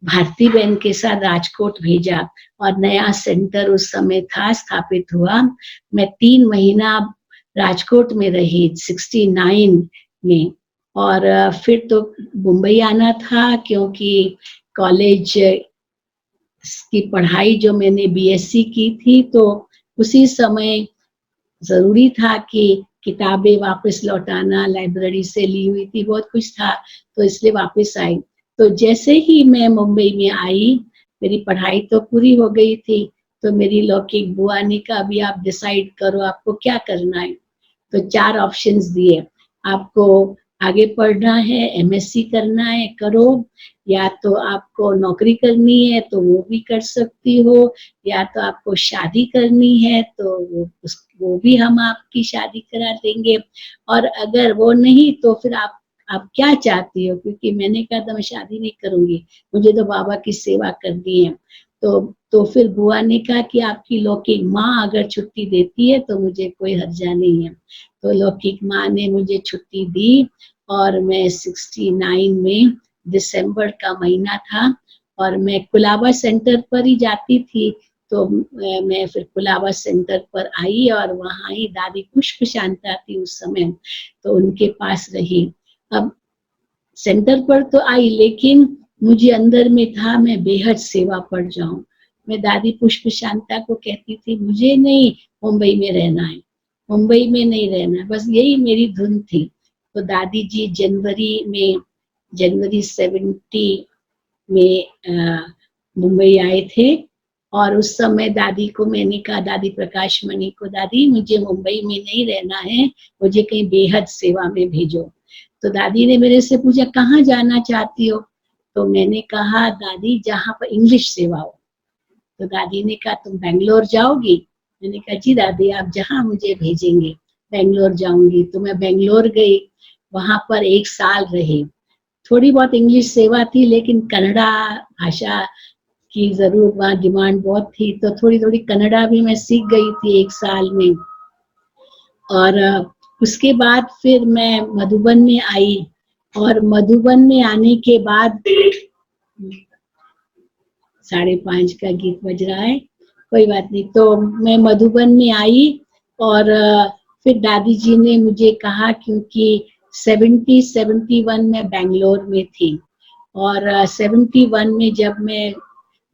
भारती बहन के साथ राजकोट भेजा और नया सेंटर उस समय था, स्थापित हुआ। मैं 3 महीना राजकोट में रही 69 में, और फिर तो मुंबई आना था, क्योंकि कॉलेज की पढ़ाई जो मैंने बीएससी की थी, तो उसी समय जरूरी था कि किताबें वापस लौटाना, लाइब्रेरी से ली हुई थी, बहुत कुछ था, तो इसलिए वापस आई। तो जैसे ही मैं मुंबई में आई, मेरी पढ़ाई तो पूरी हो गई थी, तो मेरी लौकिक बुआ ने कहा, अभी आप डिसाइड करो आपको क्या करना है। तो 4 ऑप्शंस दिए, आपको आगे पढ़ना है, एमएससी करना है, करो, या तो आपको नौकरी करनी है तो वो भी कर सकती हो, या तो आपको शादी करनी है तो वो भी हम आपकी शादी करा देंगे, और अगर वो नहीं तो फिर आप क्या चाहती हो, क्योंकि मैंने कहा था मैं शादी नहीं करूंगी, मुझे तो बाबा की सेवा करनी है। तो फिर बुआ ने कहा कि आपकी लौकिक माँ अगर छुट्टी देती है तो मुझे कोई हर्जा नहीं है। तो लौकिक माँ ने मुझे छुट्टी दी, और मैं 69 में दिसंबर का महीना था, और मैं कुलाबा सेंटर पर ही जाती थी, तो मैं फिर कुलाबा सेंटर पर आई, और वहाँ ही दादी पुष्प शांता थी उस समय, तो उनके पास रही। अब सेंटर पर तो आई, लेकिन मुझे अंदर में था मैं बेहद सेवा पर जाऊं। मैं दादी पुष्प शांता को कहती थी, मुझे नहीं मुंबई में रहना है, मुंबई में नहीं रहना, बस यही मेरी धुन थी। तो दादी जी जनवरी 70 में मुंबई आए थे, और उस समय दादी को मैंने कहा, दादी प्रकाश मणि को, दादी मुझे मुंबई में नहीं रहना है, मुझे कहीं बेहद सेवा में भेजो। तो दादी ने मेरे से पूछा, कहाँ जाना चाहती हो? तो मैंने कहा, दादी जहाँ पर इंग्लिश सेवा हो। तो दादी ने कहा, तुम बेंगलोर जाओगी? मैंने कहा, जी दादी, आप जहाँ मुझे भेजेंगे बेंगलोर जाऊंगी। तो मैं बेंगलोर गई, वहां पर 1 साल रही। थोड़ी बहुत इंग्लिश सेवा थी, लेकिन कन्नड़ा भाषा की जरूर वहाँ डिमांड बहुत थी, तो थोड़ी थोड़ी कन्नड़ा भी मैं सीख गई थी 1 साल में। और उसके बाद फिर मैं मधुबन में आई, और मधुबन में आने के बाद 5:30 का गीत बज रहा है, कोई बात नहीं। तो मैं मधुबन में आई, और फिर दादी जी ने मुझे कहा, क्योंकि 71 में बेंगलोर में थी, और 71 में जब मैं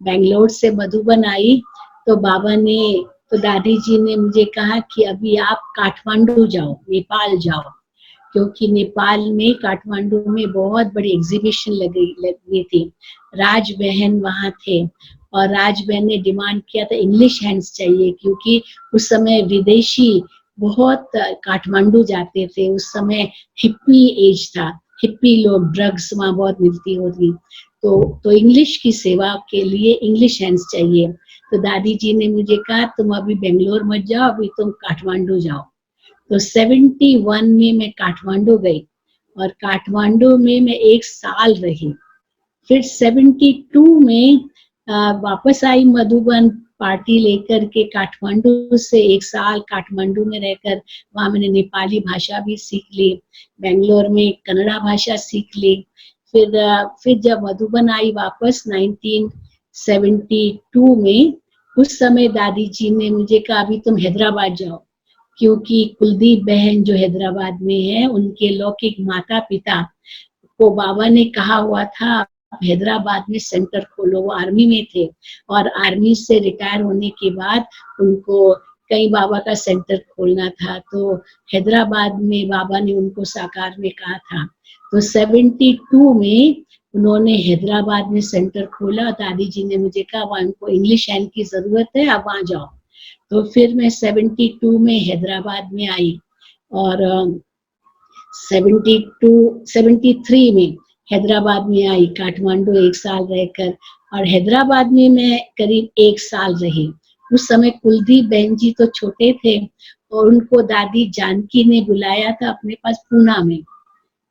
बेंगलोर से मधुबन आई, तो तो दादी जी ने मुझे कहा कि अभी आप काठमांडू जाओ, नेपाल जाओ, क्योंकि नेपाल में काठमांडू में बहुत बड़ी एग्जीबिशन लगी थी। राज बहन वहाँ थे, और राज बहन ने डिमांड किया था इंग्लिश हैंड्स चाहिए, क्योंकि उस समय विदेशी बहुत काठमांडू जाते थे। उस समय हिप्पी एज था, हिप्पी लोग, ड्रग्स वहाँ बहुत मिलती होती, तो इंग्लिश की सेवा के लिए इंग्लिश हैंड्स चाहिए। तो दादी जी ने मुझे कहा, तुम अभी बेंगलोर मत जाओ, अभी तुम काठमांडू जाओ। तो 71 में मैं काठमांडू गई, और काठमांडू में मैं 1 साल रही। फिर 72 में वापस आई मधुबन पार्टी लेकर के काठमांडू से। 1 साल काठमांडू में रहकर वहाँ मैंने नेपाली भाषा भी सीख ली, बेंगलोर में कन्नड़ा भाषा सीख ली। फिर जब मधुबन आई वापस 1972 में, उस समय दादी जी ने मुझे कहा, अभी तुम हैदराबाद जाओ, क्योंकि कुलदीप बहन जो हैदराबाद में है, उनके लौकिक माता पिता को बाबा ने कहा हुआ था, आप हैदराबाद में सेंटर खोलो। वो आर्मी में थे, और आर्मी से रिटायर होने के बाद उनको कहीं बाबा का सेंटर खोलना था, तो हैदराबाद में बाबा ने उनको साकार में कहा था। तो 72 में उन्होंने हैदराबाद में सेंटर खोला। दादी जी ने मुझे कहा, वहाँ उनको इंग्लिश हैंड की जरूरत है, आप वहाँ जाओ। तो फिर मैं 72 में हैदराबाद में आई, और 73 में हैदराबाद में आई, काठमांडू 1 साल रहकर। और हैदराबाद में मैं करीब 1 साल रही। उस समय कुलदीप बहन जी तो छोटे थे, और उनको दादी जानकी ने बुलाया था अपने पास पूना में।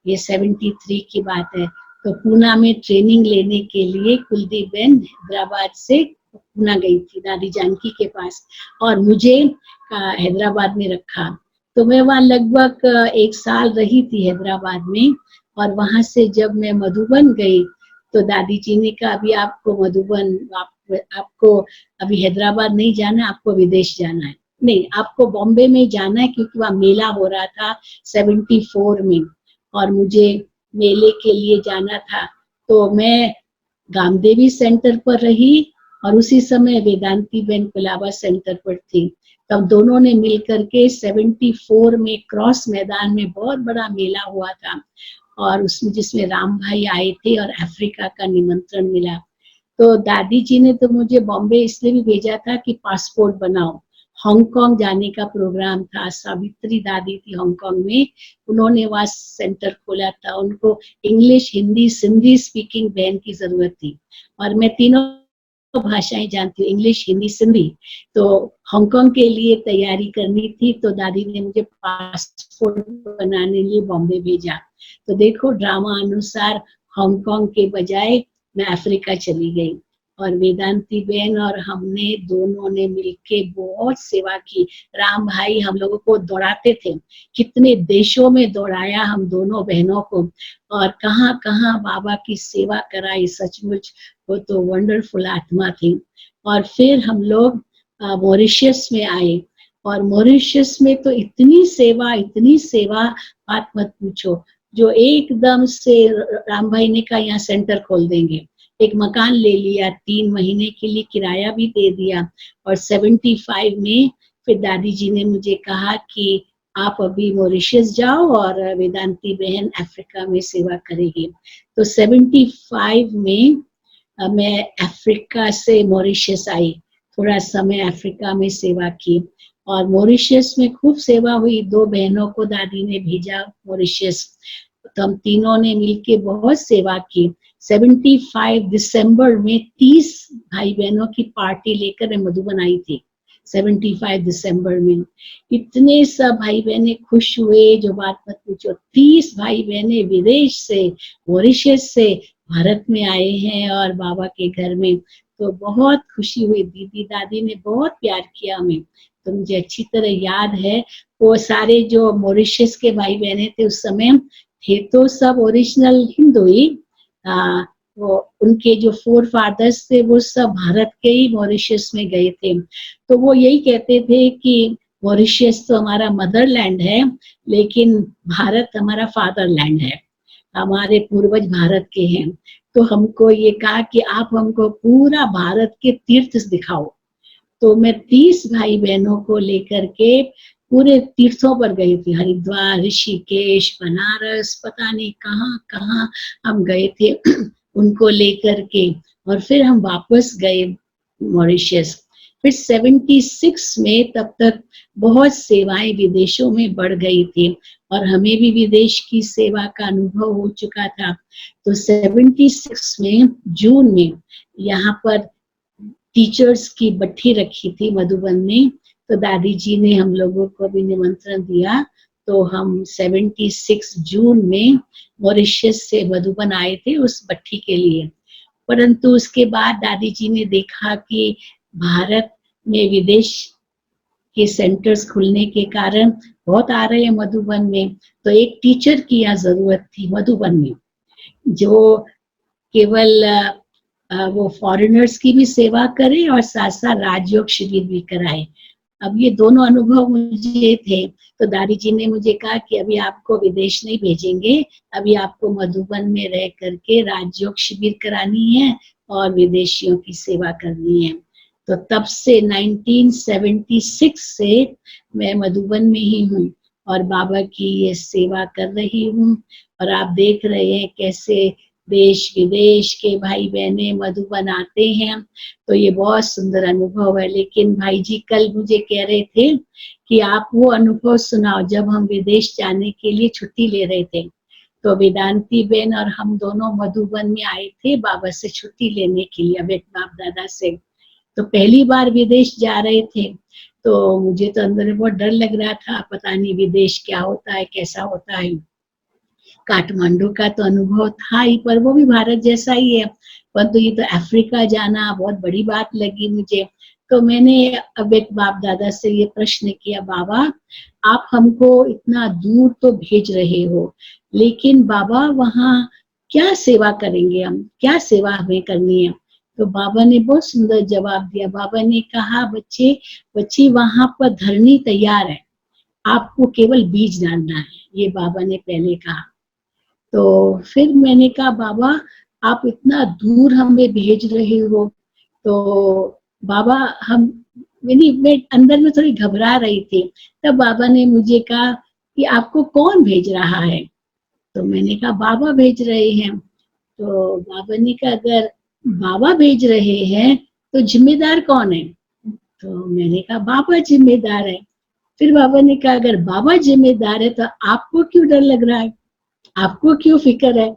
ये 73 की बात है। तो पूना में ट्रेनिंग लेने के लिए कुलदीप बहन हैदराबाद से पूना गई थी दादी जानकी के पास, और मुझे हैदराबाद में रखा। तो मैं वहाँ लगभग 1 साल रही थी हैदराबाद में। और वहां से जब मैं मधुबन गई तो दादी जी ने कहा अभी आपको मधुबन, आपको अभी हैदराबाद नहीं जाना, आपको विदेश जाना है। नहीं, आपको बॉम्बे में जाना है, क्योंकि वहाँ मेला हो रहा था 74 में और मुझे मेले के लिए जाना था। तो मैं गामदेवी सेंटर पर रही और उसी समय वेदांती बेन कुलाबा सेंटर पर थी। तब दोनों ने मिलकर के 74 में क्रॉस मैदान में बहुत बड़ा मेला हुआ था, और उसमें जिसमें राम भाई आए थे और अफ्रीका का निमंत्रण मिला। तो दादी जी ने तो मुझे बॉम्बे इसलिए भी भेजा था कि पासपोर्ट बनाओ। हांगकांग जाने का प्रोग्राम था, सावित्री दादी थी हांगकांग में, उन्होंने वहाँ सेंटर खोला था। उनको इंग्लिश, हिंदी, सिंधी स्पीकिंग बहन की जरूरत थी, और मैं तीनों भाषाएं जानती हूँ, इंग्लिश, हिंदी, सिंधी। तो हांगकांग के लिए तैयारी करनी थी, तो दादी ने मुझे पासपोर्ट बनाने लिए बॉम्बे भेजा। तो देखो ड्रामा अनुसार हांगकांग के बजाय मैं अफ्रीका चली गई, और वेदांती बहन और हमने दोनों ने मिलके बहुत सेवा की। राम भाई हम लोगों को दौड़ाते थे, कितने देशों में दौड़ाया हम दोनों बहनों को, और कहाँ कहाँ बाबा की सेवा कराई। सचमुच वो तो वंडरफुल आत्मा थी। और फिर हम लोग मॉरिशस में आए, और मॉरिशस में तो इतनी सेवा बात मत पूछो। जो एकदम से राम भाई ने कहा यहाँ सेंटर खोल देंगे, एक मकान ले लिया, 3 महीने के लिए किराया भी दे दिया। और 75 में फिर दादी जी ने मुझे कहा कि आप अभी मॉरिशस जाओ और वेदांती बहन अफ्रीका में सेवा करेगी। तो 75 में मैं अफ्रीका से मॉरिशस आई, थोड़ा समय अफ्रीका में सेवा की, और मॉरिशस में खूब सेवा हुई। 2 बहनों को दादी ने भेजा मॉरिशस, तो हम तीनों ने मिलके बहुत सेवा की। 75 दिसंबर में 30 भाई बहनों की पार्टी लेकर मैं मधुबन आई थी। 75 दिसंबर में इतने सब भाई बहने खुश हुए, जो बात मत पूछो। 30 भाई बहने विदेश से, मॉरिशस से भारत में आए हैं और बाबा के घर में। तो बहुत खुशी हुई। दीदी दादी ने बहुत प्यार किया हमें। तो मुझे अच्छी तरह याद है, वो सारे जो मॉरिशस के भाई बहने थे उस समय थे तो सब ओरिजिनल हिंदू ही। वो उनके जो 4 फादर्स थे वो सब भारत के ही मॉरिशस में गए थे। तो वो यही कहते थे कि मॉरिशस तो हमारा मदरलैंड है, लेकिन भारत हमारा फादरलैंड है, हमारे पूर्वज भारत के हैं। तो हमको ये कहा कि आप हमको पूरा भारत के तीर्थ दिखाओ। तो मैं 30 भाई बहनों को लेकर के पूरे तीर्थों पर गई थी, हरिद्वार, ऋषिकेश, बनारस, पता नहीं कहाँ कहाँ हम गए थे उनको लेकर के। और फिर हम वापस गए मॉरिशस। फिर 76 में तब तक बहुत सेवाएं विदेशों में बढ़ गई थी, और हमें भी विदेश की सेवा का अनुभव हो चुका था। तो 76 में जून में यहाँ पर टीचर्स की बट्टी रखी थी मधुबन में, तो दादी जी ने हम लोगों को भी निमंत्रण दिया। तो हम 76 जून में मॉरिशस से मधुबन आए थे उस बट्टी के लिए। परंतु उसके बाद दादी जी ने देखा कि भारत में विदेश के सेंटर्स खुलने के कारण बहुत आ रहे हैं मधुबन में, तो एक टीचर की यहाँ जरूरत थी मधुबन में, जो केवल वो फॉरेनर्स की भी सेवा करे और साथ साथ राजयोग शिविर भी कराए। अब ये दोनों अनुभव मुझे थे। तो दादी जी ने मुझे कहा कि अभी आपको विदेश नहीं भेजेंगे, अभी आपको मधुबन में रह करके राजयोग शिविर करानी है और विदेशियों की सेवा करनी है। तो तब से 1976 से मैं मधुबन में ही हूँ और बाबा की ये सेवा कर रही हूँ। और आप देख रहे हैं कैसे देश विदेश के भाई बहने मधुबन आते हैं, तो ये बहुत सुंदर अनुभव है। लेकिन भाई जी कल मुझे कह रहे थे कि आप वो अनुभव सुनाओ जब हम विदेश जाने के लिए छुट्टी ले रहे थे। तो वेदांती बेन और हम दोनों मधुबन में आए थे बाबा से छुट्टी लेने के लिए, अबेक बाप दादा से। तो पहली बार विदेश जा रहे थे, तो मुझे तो अंदर बहुत डर लग रहा था, पता नहीं विदेश क्या होता है, कैसा होता है। काठमांडू का तो अनुभव था ही, पर वो भी भारत जैसा ही है, परंतु ये तो अफ्रीका जाना बहुत बड़ी बात लगी मुझे। तो मैंने अब एक बाप दादा से ये प्रश्न किया, बाबा आप हमको इतना दूर तो भेज रहे हो, लेकिन बाबा वहाँ क्या सेवा करेंगे हम, क्या सेवा हमें करनी है? तो बाबा ने बहुत सुंदर जवाब दिया। बाबा ने कहा, बच्चे वहां पर धरनी तैयार है, आपको केवल बीज डालना है, ये बाबा ने पहले कहा। तो फिर मैंने कहा, बाबा आप इतना दूर हमें भेज रहे हो, तो बाबा हम मैं अंदर में थोड़ी घबरा रही थी। तब बाबा ने मुझे कहा कि आपको कौन भेज रहा है? तो मैंने कहा बाबा भेज रहे हैं। तो बाबा ने कहा, अगर बाबा भेज रहे हैं तो जिम्मेदार कौन है? तो मैंने कहा बाबा जिम्मेदार है। फिर बाबा ने कहा, अगर बाबा जिम्मेदार है तो आपको क्यों डर लग रहा है, आपको क्यों फिक्र है?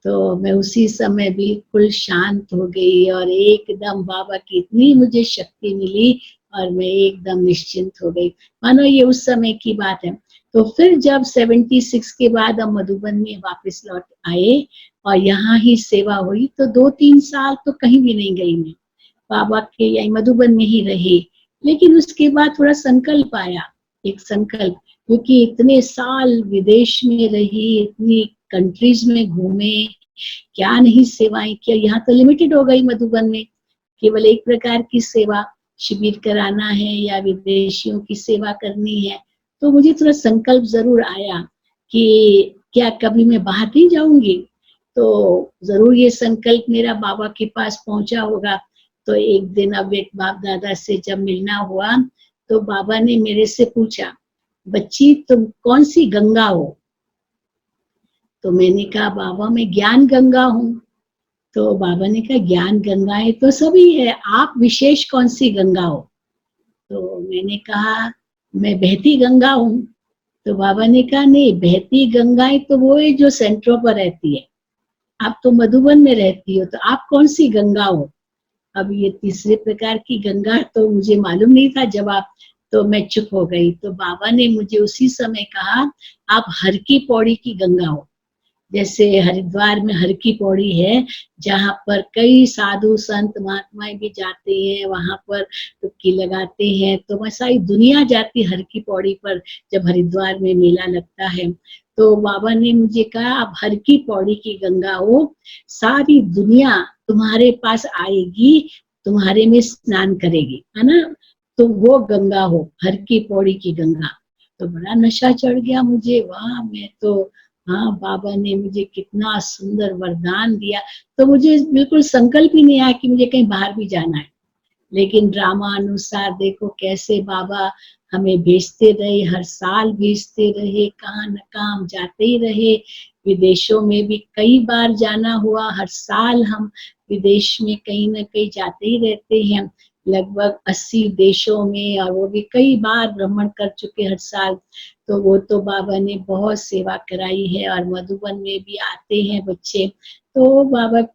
तो मैं उसी समय बिल्कुल शांत हो गई और एकदम बाबा की इतनी मुझे शक्ति मिली और मैं एकदम निश्चिंत हो गई, मानो ये उस समय की बात है। तो फिर जब 76 के बाद हम मधुबन में वापस लौट आए और यहाँ ही सेवा हुई, तो 2-3 साल तो कहीं भी नहीं गई मैं, बाबा के यही मधुबन में ही रही। लेकिन उसके बाद थोड़ा संकल्प आया, एक संकल्प, क्योंकि इतने साल विदेश में रही, इतनी कंट्रीज में घूमे, क्या नहीं सेवाएं किया। यहाँ तो लिमिटेड हो गई मधुबन में, केवल एक प्रकार की सेवा शिविर कराना है या विदेशियों की सेवा करनी है। तो मुझे थोड़ा संकल्प जरूर आया कि क्या कभी मैं बाहर नहीं जाऊंगी। तो जरूर ये संकल्प मेरा बाबा के पास पहुंचा होगा। तो एक दिन अब एक बाप दादा से जब मिलना हुआ, तो बाबा ने मेरे से पूछा, बच्ची तुम कौन सी गंगा हो? तो मैंने कहा बाबा मैं ज्ञान गंगा हूँ। तो बाबा ने कहा ज्ञान गंगाएं तो सभी है, आप विशेष कौन सी गंगा हो? तो मैंने कहा मैं बहती गंगा हूँ। तो बाबा ने कहा नहीं, बहती गंगाएं तो वो है जो सेंटरों पर रहती है, आप तो मधुबन में रहती हो, तो आप कौन सी गंगा हो? अब ये तीसरे प्रकार की गंगा तो मुझे मालूम नहीं था जवाब, तो मैं चुप हो गई। तो बाबा ने मुझे उसी समय कहा, आप हर की पौड़ी की गंगा हो। जैसे हरिद्वार में हर की पौड़ी है, जहाँ पर कई साधु संत महात्माएं भी जाते हैं, वहां पर डुबकी लगाते हैं। तो वह सारी दुनिया जाती हर की पौड़ी पर जब हरिद्वार में मेला लगता है। तो बाबा ने मुझे कहा, आप हर की पौड़ी की गंगा हो, सारी दुनिया तुम्हारे पास आएगी, तुम्हारे में स्नान करेगी, है ना? तो वो गंगा हो, हर की पौड़ी की गंगा। तो बड़ा नशा चढ़ गया मुझे, वाह मैं तो, हाँ बाबा ने मुझे कितना सुंदर वरदान दिया। तो मुझे बिल्कुल संकल्प ही नहीं आया कि मुझे कहीं बाहर भी जाना है। लेकिन ड्रामा अनुसार देखो कैसे बाबा हमें भेजते रहे, हर साल भेजते रहे, कहाँ न कहाँ हम जाते ही रहे। विदेशों में भी कई बार जाना हुआ, हर साल हम विदेश में कहीं न कहीं जाते ही रहते हैं, लगभग 80 देशों में, और वो भी कई बार भ्रमण कर चुके हर साल। तो वो तो बाबा ने बहुत सेवा कराई है, और मधुबन में भी आते हैं बच्चे, तो बाबा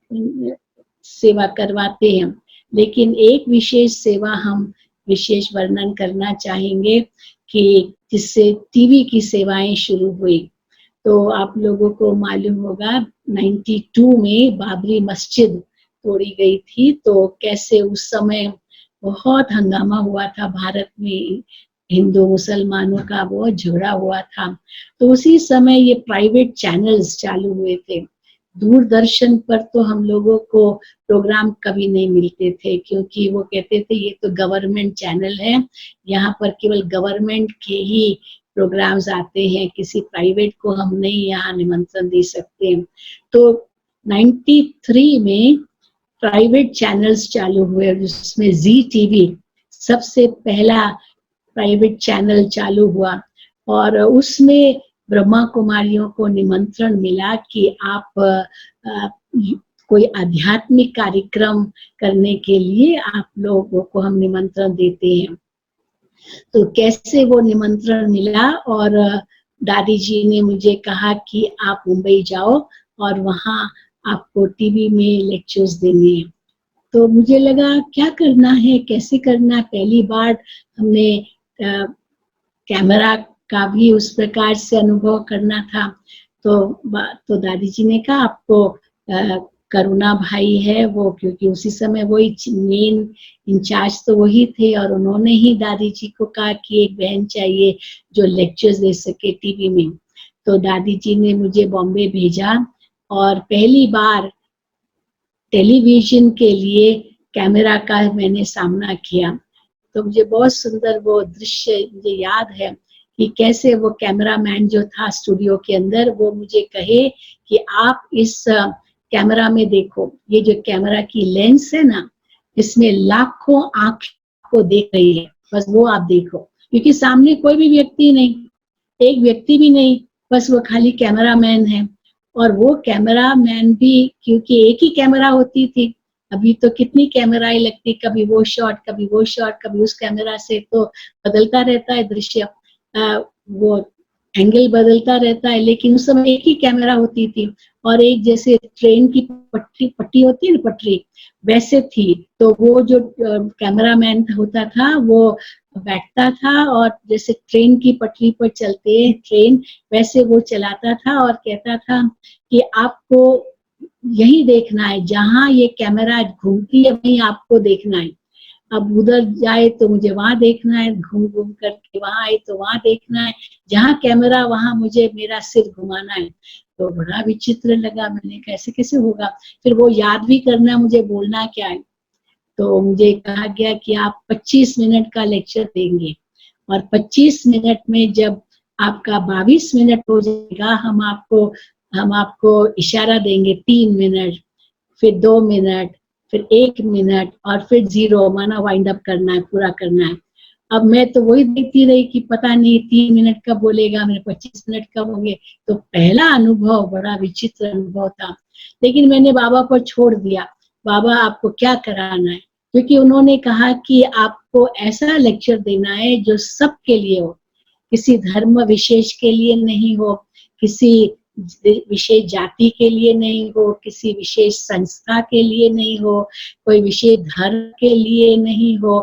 सेवा करवाते हैं। लेकिन एक विशेष सेवा हम विशेष वर्णन करना चाहेंगे कि जिससे टीवी की सेवाएं शुरू हुई। तो आप लोगों को मालूम होगा 92 में बाबरी मस्जिद तोड़ी गई थी, तो कैसे उस समय बहुत हंगामा हुआ था भारत में, हिंदू मुसलमानों का बहुत झगड़ा हुआ था। तो उसी समय ये प्राइवेट चैनल्स चालू हुए थे। दूरदर्शन पर तो हम लोगों को प्रोग्राम कभी नहीं मिलते थे, क्योंकि वो कहते थे ये तो गवर्नमेंट चैनल है, यहाँ पर केवल गवर्नमेंट के ही प्रोग्राम्स आते हैं, किसी प्राइवेट को हम नहीं यहाँ निमंत्रण दे सकते। तो 93 में प्राइवेट चैनल्स चालू हुए, जिसमें जी टीवी सबसे पहला प्राइवेट चैनल चालू हुआ, और उसमें ब्रह्मा कुमारियों को निमंत्रण मिला कि आप कोई आध्यात्मिक कार्यक्रम करने के लिए आप लोगों को हम निमंत्रण देते हैं। तो कैसे वो निमंत्रण मिला, और दादी जी ने मुझे कहा कि आप मुंबई जाओ और वहाँ आपको टीवी में लेक्चर्स देने हैं। तो मुझे लगा क्या करना है, कैसे करना है, पहली बार हमने कैमरा का भी उस प्रकार से अनुभव करना था। तो दादी जी ने कहा आपको करुणा भाई है वो, क्योंकि उसी समय वही मेन इंचार्ज तो वही थे, और उन्होंने ही दादी जी को कहा कि एक बहन चाहिए जो लेक्चर्स दे सके टीवी में। तो दादी जी ने मुझे बॉम्बे भेजा और पहली बार टेलीविजन के लिए कैमरा का मैंने सामना किया। तो मुझे बहुत सुंदर वो दृश्य मुझे याद है कि कैसे वो कैमरामैन जो था स्टूडियो के अंदर, वो मुझे कहे कि आप इस कैमरा में देखो, ये जो कैमरा की लेंस है ना, इसमें लाखों आंख को देख रही है, बस वो आप देखो, क्योंकि सामने कोई भी व्यक्ति नहीं, एक व्यक्ति भी नहीं, बस वो खाली कैमरामैन है। और वो कैमरामैन भी, क्योंकि एक ही कैमरा होती थी, अभी तो कितनी कैमराएं लगती, कभी वो शॉट, कभी वो शॉट, कभी उस कैमरा से, तो बदलता रहता है दृश्य, वो एंगल बदलता रहता है, लेकिन उस समय एक ही कैमरा होती थी। और एक जैसे ट्रेन की पट्टी होती है ना, पटरी वैसे थी। तो वो जो कैमरामैन होता था वो बैठता था और जैसे ट्रेन की पटरी पर चलते हैं ट्रेन, वैसे वो चलाता था और कहता था कि आपको यही देखना है, जहां ये कैमरा घूमती है वहीं आपको देखना है। अब उधर जाए तो मुझे वहां देखना है, घूम घूम करके वहां आए तो वहां देखना है, जहां कैमरा वहां मुझे मेरा सिर घुमाना है। तो बड़ा विचित्र लगा, मैंने कैसे कैसे होगा। फिर वो याद भी करना मुझे बोलना क्या है। तो मुझे कहा गया कि आप 25 मिनट का लेक्चर देंगे, और 25 मिनट में जब आपका 22 मिनट हो जाएगा, हम आपको इशारा देंगे 3 मिनट, फिर 2 मिनट, फिर 1 मिनट, और फिर 0, माना वाइंड अप करना है, पूरा करना है। अब मैं तो वही देखती रही कि पता नहीं 3 मिनट कब बोलेगा, मेरे 25 मिनट कब होंगे। तो पहला अनुभव बड़ा विचित्र अनुभव था, लेकिन मैंने बाबा पर छोड़ दिया, बाबा आपको क्या कराना है, क्योंकि उन्होंने कहा कि आपको ऐसा लेक्चर देना है जो सबके लिए हो, किसी धर्म विशेष के लिए नहीं हो, किसी विशेष जाति के लिए नहीं हो, किसी विशेष संस्था के लिए नहीं हो, कोई विशेष धर्म के लिए नहीं हो,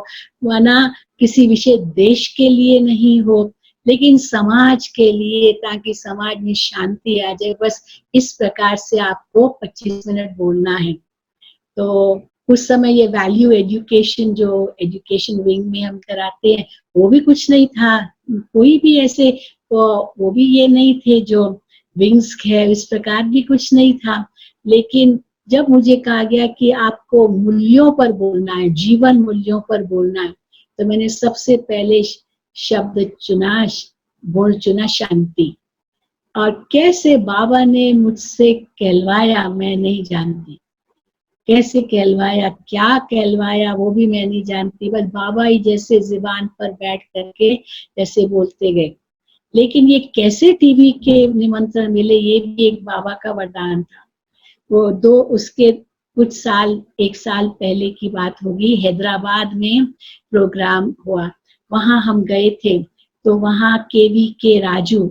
वरना किसी विशेष देश के लिए नहीं हो, लेकिन समाज के लिए, ताकि समाज में शांति आ जाए। बस इस प्रकार से आपको 25 मिनट बोलना है। तो उस समय ये वैल्यू एजुकेशन, जो एजुकेशन विंग में हम कराते हैं, वो भी कुछ नहीं था, कोई भी ऐसे वो भी ये नहीं थे जो विंग्स है, इस प्रकार भी कुछ नहीं था। लेकिन जब मुझे कहा गया कि आपको मूल्यों पर बोलना है, जीवन मूल्यों पर बोलना है, तो मैंने सबसे पहले शब्द चुना शांति। और कैसे बाबा ने मुझसे कहलवाया मैं नहीं जानती, कैसे कहलवाया, क्या कहलवाया वो भी मैं नहीं जानती, बस बाबा ही जैसे जुबान पर बैठ करके जैसे बोलते गए। लेकिन ये कैसे टीवी के निमंत्रण मिले, ये भी एक बाबा का वरदान था। वो उसके कुछ साल, 1 साल पहले की बात होगी, हैदराबाद में प्रोग्राम हुआ, वहां हम गए थे। तो वहां केवी के राजू,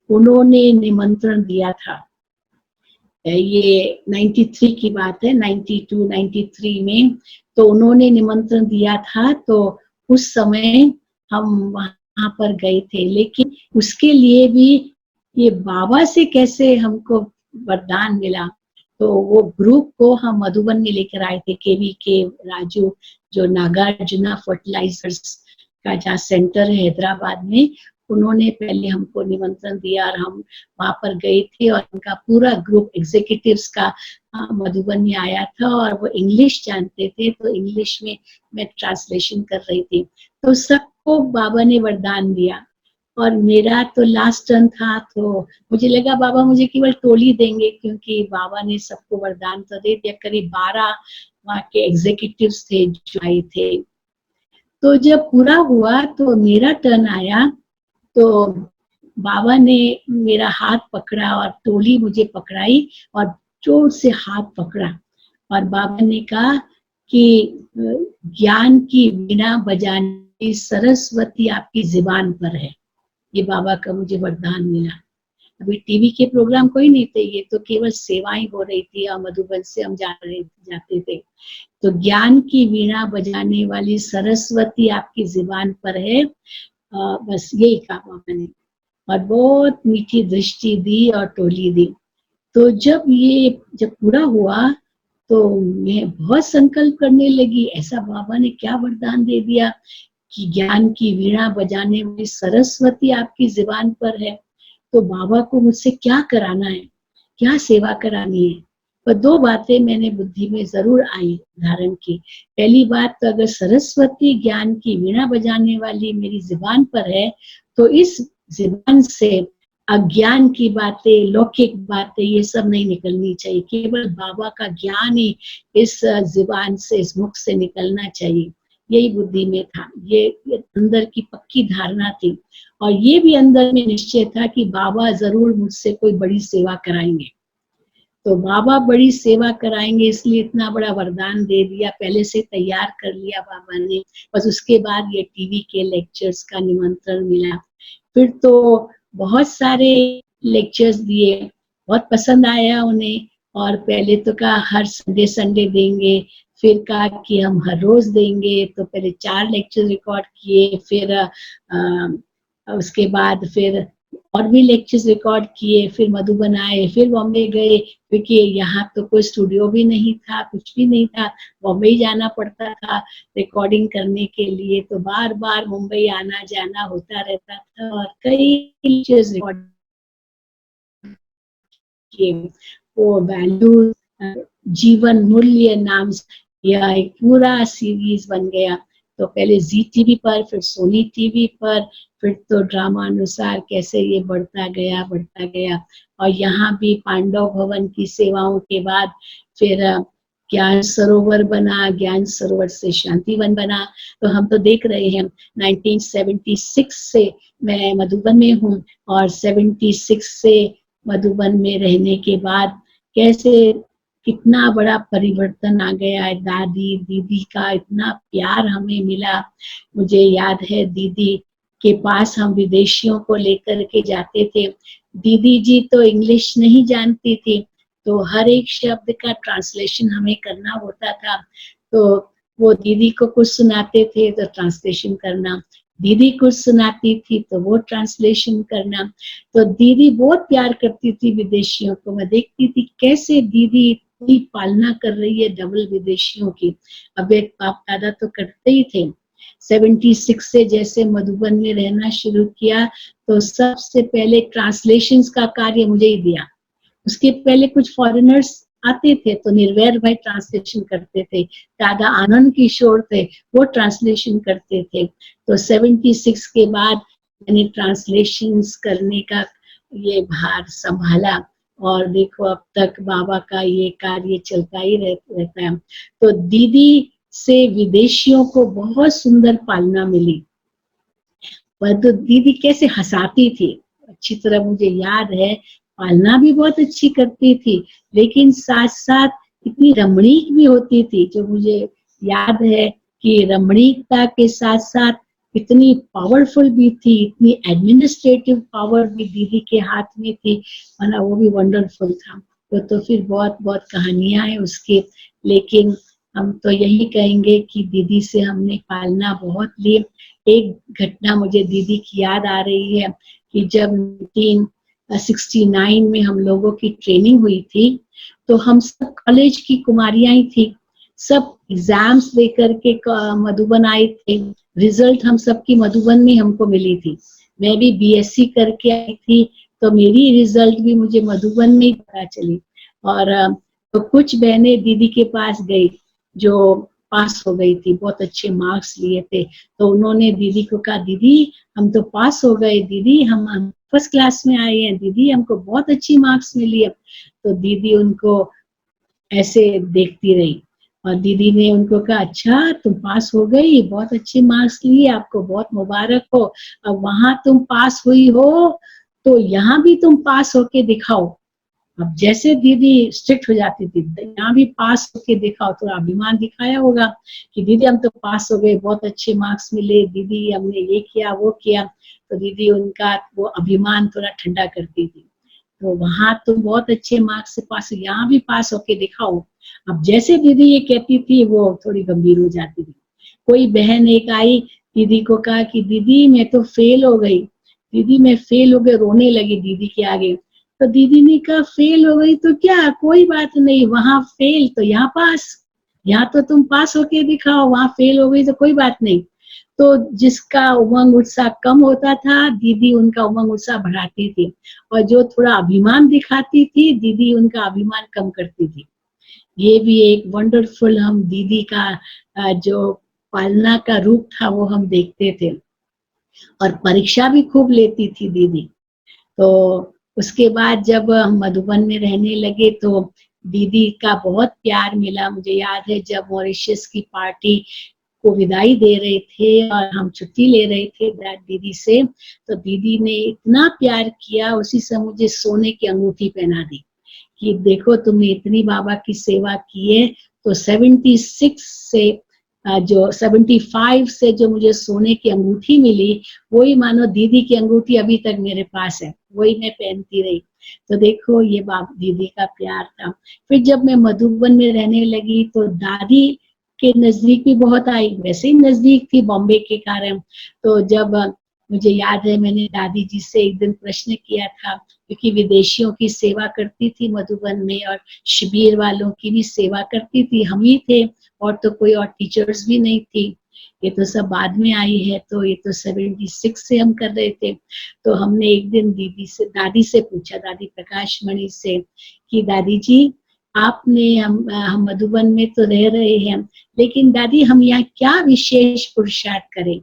उन्होंने निमंत्रण दिया था। ये 93 की बात है, 92, 93 में, तो उन्होंने निमंत्रण दिया था। तो उस समय हम वहां पर गए थे, लेकिन उसके लिए भी ये बाबा से कैसे हमको वरदान मिला। तो वो ग्रुप को हम मधुबन में लेकर आए थे, केवी के राजू, जो नागार्जुना फर्टिलाइजर्स का जहाँ सेंटर है हैदराबाद में, उन्होंने पहले हमको निमंत्रण दिया और हम वहां पर गए थे। और उनका पूरा ग्रुप एग्जीक्यूटिव्स का मधुबन में आया था, और वो इंग्लिश जानते थे, तो इंग्लिश में मैं ट्रांसलेशन कर रही थी। तो सबको बाबा ने वरदान दिया, और मेरा तो लास्ट टर्न था। तो मुझे लगा बाबा मुझे केवल टोली देंगे, क्योंकि बाबा ने सबको वरदान तो दे दिया। करीब 12 वहाँ के एग्जीक्यूटिव्स थे जो आए थे। तो जब पूरा हुआ तो मेरा टर्न आया, तो बाबा ने मेरा हाथ पकड़ा और टोली मुझे पकड़ाई और जोर से हाथ पकड़ा, और बाबा ने कहा कि ज्ञान की वीणा बजाने सरस्वती आपकी जुबान पर है। ये बाबा का मुझे वरदान मिला। अभी टीवी के प्रोग्राम कोई नहीं थे, ये तो केवल सेवाएं हो रही थी, और मधुबन से हम जाते थे। तो ज्ञान की वीणा बजाने वाली सरस्वती आपकी जुबान पर है, बस यही कहा बाबा ने। और बहुत मीठी दृष्टि दी और टोली दी। तो जब पूरा हुआ तो मैं बहुत संकल्प करने लगी, ऐसा बाबा ने क्या वरदान दे दिया कि ज्ञान की वीणा बजाने वाली सरस्वती आपकी जुबान पर है, तो बाबा को मुझसे क्या कराना है, क्या सेवा करानी है। पर दो बातें मैंने बुद्धि में जरूर आई धारण की। पहली बात, तो अगर सरस्वती ज्ञान की वीणा बजाने वाली मेरी जुबान पर है, तो इस जुबान से अज्ञान की बातें, लौकिक बातें, ये सब नहीं निकलनी चाहिए। केवल बाबा का ज्ञान ही इस जुबान से, इस मुख से निकलना चाहिए। यही बुद्धि में था, ये अंदर की पक्की धारणा थी। और ये भी अंदर में निश्चय था कि बाबा जरूर मुझसे कोई बड़ी सेवा कराएंगे। तो बाबा बड़ी सेवा कराएंगे, इसलिए इतना बड़ा वरदान दे दिया, पहले से तैयार कर लिया बाबा ने। बस उसके बाद ये टीवी के लेक्चर्स का निमंत्रण मिला। फिर तो बहुत सारे लेक्चर्स दिए, बहुत पसंद आया उन्हें। और पहले तो कहा हर संडे देंगे, फिर कहा कि हम हर रोज देंगे। तो पहले 4 लेक्चर रिकॉर्ड किए, फिर उसके बाद फिर और भी लेक्चर्स रिकॉर्ड किए, फिर मधुबन आए, फिर बॉम्बे गए, क्योंकि यहाँ तो कोई स्टूडियो भी नहीं था, कुछ भी नहीं था, बॉम्बे ही जाना पड़ता था रिकॉर्डिंग करने के लिए। तो बार बार मुंबई आना जाना होता रहता था और कई लेक्चर्स रिकॉर्ड किए। वो वैल्यू, जीवन मूल्य नाम यह एक पूरा सीरीज बन गया। तो पहले जी टीवी पर, फिर सोनी टीवी पर, फिर तो ड्रामा अनुसार कैसे ये बढ़ता गया। और यहाँ भी पांडव भवन की सेवाओं के बाद फिर ज्ञान सरोवर बना, ज्ञान सरोवर से शांतिवन बना। तो हम तो देख रहे हैं 1976 से मैं मधुबन में हूँ, और 76 से मधुबन में रहने के बाद कैसे कितना बड़ा परिवर्तन आ गया है। दादी दीदी का इतना प्यार हमें मिला। मुझे याद है दीदी के पास हम विदेशियों को लेकर के जाते थे। दीदी जी तो इंग्लिश नहीं जानती थी, तो हर एक शब्द का ट्रांसलेशन हमें करना होता था। तो वो दीदी को कुछ सुनाते थे तो ट्रांसलेशन करना, दीदी कुछ सुनाती थी तो वो ट्रांसलेशन करना। तो दीदी बहुत प्यार करती थी विदेशियों को। मैं देखती थी कैसे दीदी इतनी पालना कर रही है डबल विदेशियों की। अब एक बाप दादा तो करते ही थे। 76 से जैसे मधुबन में रहना शुरू किया, तो सबसे पहले ट्रांसलेशंस का कार्य मुझे ही दिया। उसके पहले कुछ फॉरेनर्स आते थे तो निर्वैर भाई ट्रांसलेशन करते थे, दादा आनंद किशोर थे, वो ट्रांसलेशन करते थे। तो 76 के बाद मैंने ट्रांसलेशंस करने का ये भार संभाला, और देखो अब तक बाबा का ये कार्य चलता ही रहता है। तो दीदी से विदेशियों को बहुत सुंदर पालना मिली। पर तो दीदी कैसे हंसाती थी, अच्छी तरह मुझे याद है। पालना भी बहुत अच्छी करती थी, लेकिन साथ साथ इतनी रमणीक भी होती थी, जो मुझे याद है कि रमणीकता के साथ साथ इतनी पावरफुल भी थी, इतनी एडमिनिस्ट्रेटिव पावर भी दीदी के हाथ में थी, वरना वो भी वंडरफुल था। तो फिर बहुत बहुत कहानियां हैं उसकी, लेकिन हम तो यही कहेंगे कि दीदी से हमने पालना बहुत ली। एक घटना मुझे दीदी की याद आ रही है कि जब 1969 में हम लोगों की ट्रेनिंग हुई थी, तो हम सब कॉलेज की कुमारियां ही थी, सब एग्जाम्स देकर के मधुबन आए थे। रिजल्ट हम सबकी मधुबन में हमको मिली थी। मैं भी बीएससी करके आई थी, तो मेरी रिजल्ट भी मुझे मधुबन में ही पता चली। और तो कुछ बहनें दीदी के पास गई जो पास हो गई थी, बहुत अच्छे मार्क्स लिए थे। तो उन्होंने दीदी को कहा, दीदी हम तो पास हो गए, दीदी हम फर्स्ट क्लास में आए हैं, दीदी हमको बहुत अच्छी मार्क्स मिली है। तो दीदी उनको ऐसे देखती रही, और दीदी ने उनको कहा, अच्छा तुम पास हो गई, बहुत अच्छे मार्क्स लिए, आपको बहुत मुबारक हो। अब वहां तुम पास हुई हो तो यहाँ भी तुम पास होके दिखाओ। अब जैसे दीदी स्ट्रिक्ट हो जाती थी, यहाँ भी पास होके दिखाओ, तो अभिमान दिखाया होगा कि दीदी हम तो पास हो गए, बहुत अच्छे मार्क्स मिले, दीदी हमने ये किया वो किया। तो दीदी उनका वो अभिमान थोड़ा ठंडा करती थी। तो वहां तुम बहुत अच्छे मार्क्स से पास, यहाँ भी पास होके दिखाओ। अब जैसे दीदी ये कहती थी, वो थोड़ी गंभीर हो जाती थी। कोई बहन एक आई, दीदी को कहा कि दीदी मैं तो फेल हो गई। दीदी मैं फेल हो गई, रोने लगी दीदी के आगे। तो दीदी ने कहा फेल हो गई तो क्या, कोई बात नहीं, वहां फेल तो यहाँ पास, यहाँ तो तुम पास होके दिखाओ, वहां फेल हो गई तो कोई बात नहीं। तो जिसका उमंग उत्साह कम होता था, दीदी उनका उमंग उत्साह बढ़ाती थी, और जो थोड़ा अभिमान दिखाती थी, दीदी उनका अभिमान कम करती थी। ये भी एक वंडरफुल हम दीदी का जो पालना का रूप था वो हम देखते थे। और परीक्षा भी खूब लेती थी दीदी। तो उसके बाद जब हम मधुबन में रहने लगे तो दीदी का बहुत प्यार मिला। मुझे याद है जब मॉरिशस की पार्टी को विदाई दे रहे थे और हम छुट्टी ले रहे थे दीदी से, तो दीदी ने इतना प्यार किया, उसी से मुझे सोने की अंगूठी पहना दी कि देखो तुमने इतनी बाबा की सेवा की है। तो 76 से जो 75 से जो मुझे सोने की अंगूठी मिली, वही मानो दीदी की अंगूठी अभी तक मेरे पास है, वही मैं पहनती रही। तो देखो ये बाप दीदी का प्यार था। फिर जब मैं मधुबन में रहने लगी तो दादी के नजदीक भी बहुत आई, वैसे ही नजदीक थी बॉम्बे के कारण। तो जब मुझे याद है मैंने दादी जी से एक दिन प्रश्न किया था, क्योंकि विदेशियों की सेवा करती थी मधुबन में और शिविर वालों की भी सेवा करती थी, हम ही थे, और तो कोई और टीचर्स भी नहीं थी। ये तो सब बाद में आई है, तो ये तो 76 से हम कर रहे थे। तो हमने एक दिन दादी से पूछा, दादी प्रकाश मणि से, कि दादी जी आपने हम मधुबन में तो रह रहे हैं, लेकिन दादी हम यहाँ क्या विशेष पुरुषार्थ करें,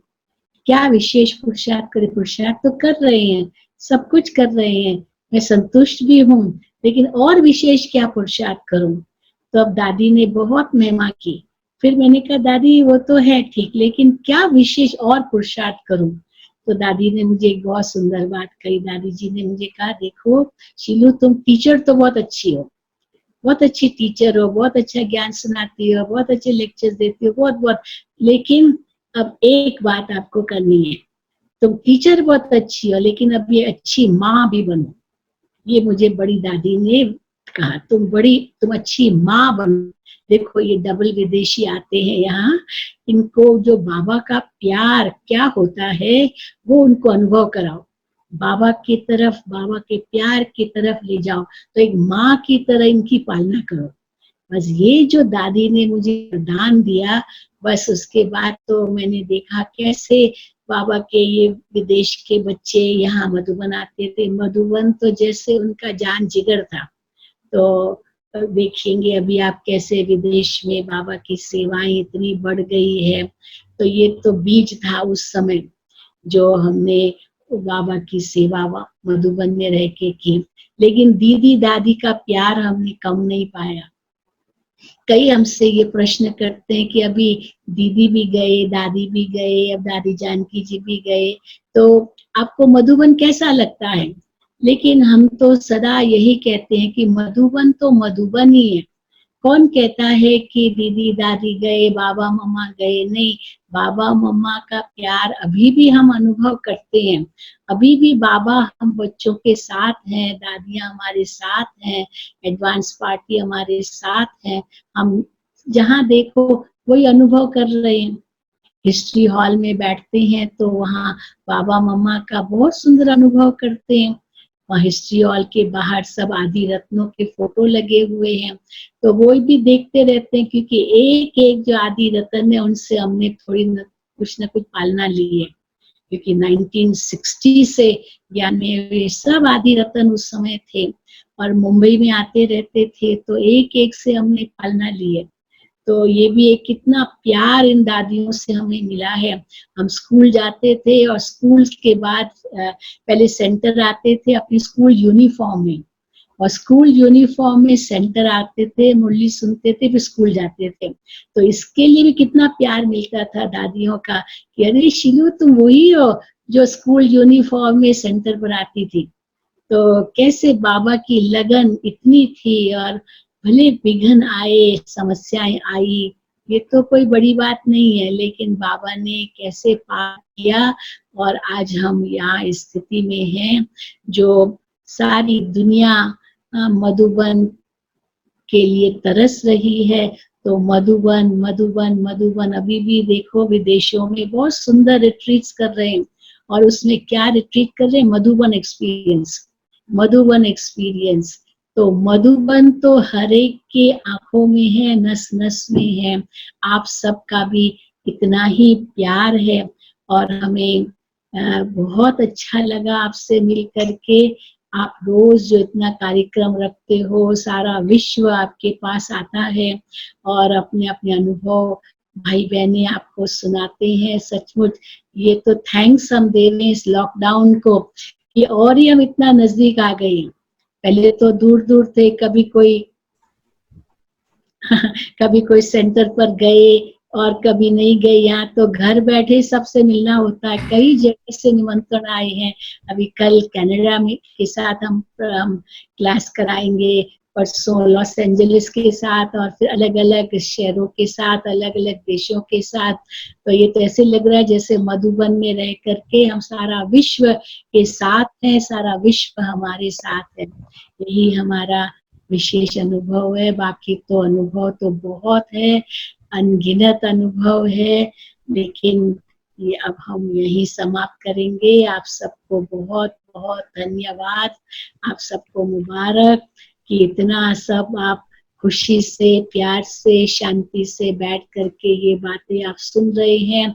क्या विशेष पुरुषार्थ करें? पुरुषार्थ तो कर रहे हैं, सब कुछ कर रहे हैं, मैं संतुष्ट भी हूँ, लेकिन और विशेष क्या पुरुषार्थ करूं? तो अब दादी ने बहुत महिमा की। फिर मैंने कहा दादी वो तो है ठीक, लेकिन क्या विशेष और पुरुषार्थ करूं? तो दादी ने मुझे एक बहुत सुंदर बात कही। दादी जी ने मुझे कहा देखो शीलू, तुम टीचर तो बहुत अच्छी हो, बहुत अच्छी टीचर हो, बहुत अच्छा ज्ञान सुनाती हो, बहुत अच्छे लेक्चर्स देती हो, बहुत बहुत, लेकिन अब एक बात आपको करनी है, तुम टीचर बहुत अच्छी हो, लेकिन अब ये अच्छी माँ भी बनो। ये मुझे बड़ी दादी ने कहा, तुम अच्छी माँ बनो। देखो ये डबल विदेशी आते हैं यहाँ, इनको जो बाबा का प्यार क्या होता है वो उनको अनुभव कराओ, बाबा की तरफ, बाबा के प्यार की तरफ ले जाओ, तो एक माँ की तरह इनकी पालना करो। बस ये जो दादी ने मुझे वरदान दिया, बस उसके बाद तो मैंने देखा कैसे बाबा के ये विदेश के बच्चे यहाँ मधुबन आते थे। मधुबन तो जैसे उनका जान जिगर था। तो देखेंगे अभी आप कैसे विदेश में बाबा की सेवाएं इतनी बढ़ गई है। तो ये तो बीज था उस समय जो हमने बाबा की सेवा मधुबन में रह के की, लेकिन दीदी दादी का प्यार हमने कम नहीं पाया। कई हमसे ये प्रश्न करते हैं कि अभी दीदी भी गए, दादी भी गए, अब दादी जानकी जी भी गए, तो आपको मधुबन कैसा लगता है? लेकिन हम तो सदा यही कहते हैं कि मधुबन तो मधुबन ही है। कौन कहता है कि दीदी दादी गए, बाबा मम्मा गए? नहीं, बाबा मम्मा का प्यार अभी भी हम अनुभव करते हैं। अभी भी बाबा हम बच्चों के साथ हैं, दादियां हमारे साथ हैं, एडवांस पार्टी हमारे साथ है, हम जहाँ देखो वही अनुभव कर रहे हैं। हिस्ट्री हॉल में बैठते हैं तो वहाँ बाबा मम्मा का बहुत सुंदर अनुभव करते हैं। वहाँ हिस्ट्री हॉल के बाहर सब आदि रत्नों के फोटो लगे हुए हैं, तो वो भी देखते रहते हैं, क्योंकि एक एक जो आदि रत्न है उनसे हमने थोड़ी कुछ न कुछ पालना ली है, क्योंकि 1960 से ज्ञान में सब आदि रत्न उस समय थे और मुंबई में आते रहते थे, तो एक एक से हमने पालना ली है। तो ये भी एक कितना प्यार इन दादियों से हमें मिला है। हम स्कूल जाते थे और स्कूल के बाद पहले सेंटर आते थे अपनी स्कूल यूनिफॉर्म में, और स्कूल यूनिफॉर्म में सेंटर आते थे, मुरली सुनते थे, फिर स्कूल जाते थे। तो इसके लिए भी कितना प्यार मिलता था दादियों का कि अरे शीलू तुम वही हो जो स्कूल यूनिफॉर्म में सेंटर पर आती थी। तो कैसे बाबा की लगन इतनी थी, और भले विघ्न आए, समस्याएं आई, ये तो कोई बड़ी बात नहीं है, लेकिन बाबा ने कैसे पार किया और आज हम यहाँ स्थिति में हैं जो सारी दुनिया मधुबन के लिए तरस रही है। तो मधुबन मधुबन मधुबन अभी भी देखो विदेशों में बहुत सुंदर रिट्रीट्स कर रहे हैं, और उसमें क्या रिट्रीट कर रहे हैं, मधुबन एक्सपीरियंस, मधुबन एक्सपीरियंस। तो मधुबन तो हर एक के आंखों में है, नस नस में है। आप सबका भी इतना ही प्यार है और हमें बहुत अच्छा लगा आपसे मिल करके। आप रोज जो इतना कार्यक्रम रखते हो, सारा विश्व आपके पास आता है और अपने अपने अनुभव भाई बहने आपको सुनाते हैं। सचमुच ये तो थैंक्स हम दे रहे हैं इस लॉकडाउन को कि और ही हम इतना नजदीक आ गए हैं। पहले तो दूर दूर थे, कभी कोई सेंटर पर गए और कभी नहीं गए। यहाँ तो घर बैठे सबसे मिलना होता है, कई जगह से निमंत्रण आए हैं। अभी कल कनाडा में के साथ हम क्लास कराएंगे, परसों लॉस एंजलिस के साथ, और फिर अलग अलग शहरों के साथ, अलग अलग देशों के साथ। तो ये तो ऐसे लग रहा है जैसे मधुबन में रह करके हम सारा विश्व के साथ हैं, सारा विश्व हमारे साथ है। यही हमारा विशेष अनुभव है। बाकी तो अनुभव तो बहुत है, अनगिनत अनुभव है, लेकिन ये अब हम यही समाप्त करेंगे। आप सबको बहुत बहुत धन्यवाद, आप सबको मुबारक कि इतना सब आप खुशी से, प्यार से, शांति से बैठ करके ये बातें आप सुन रहे हैं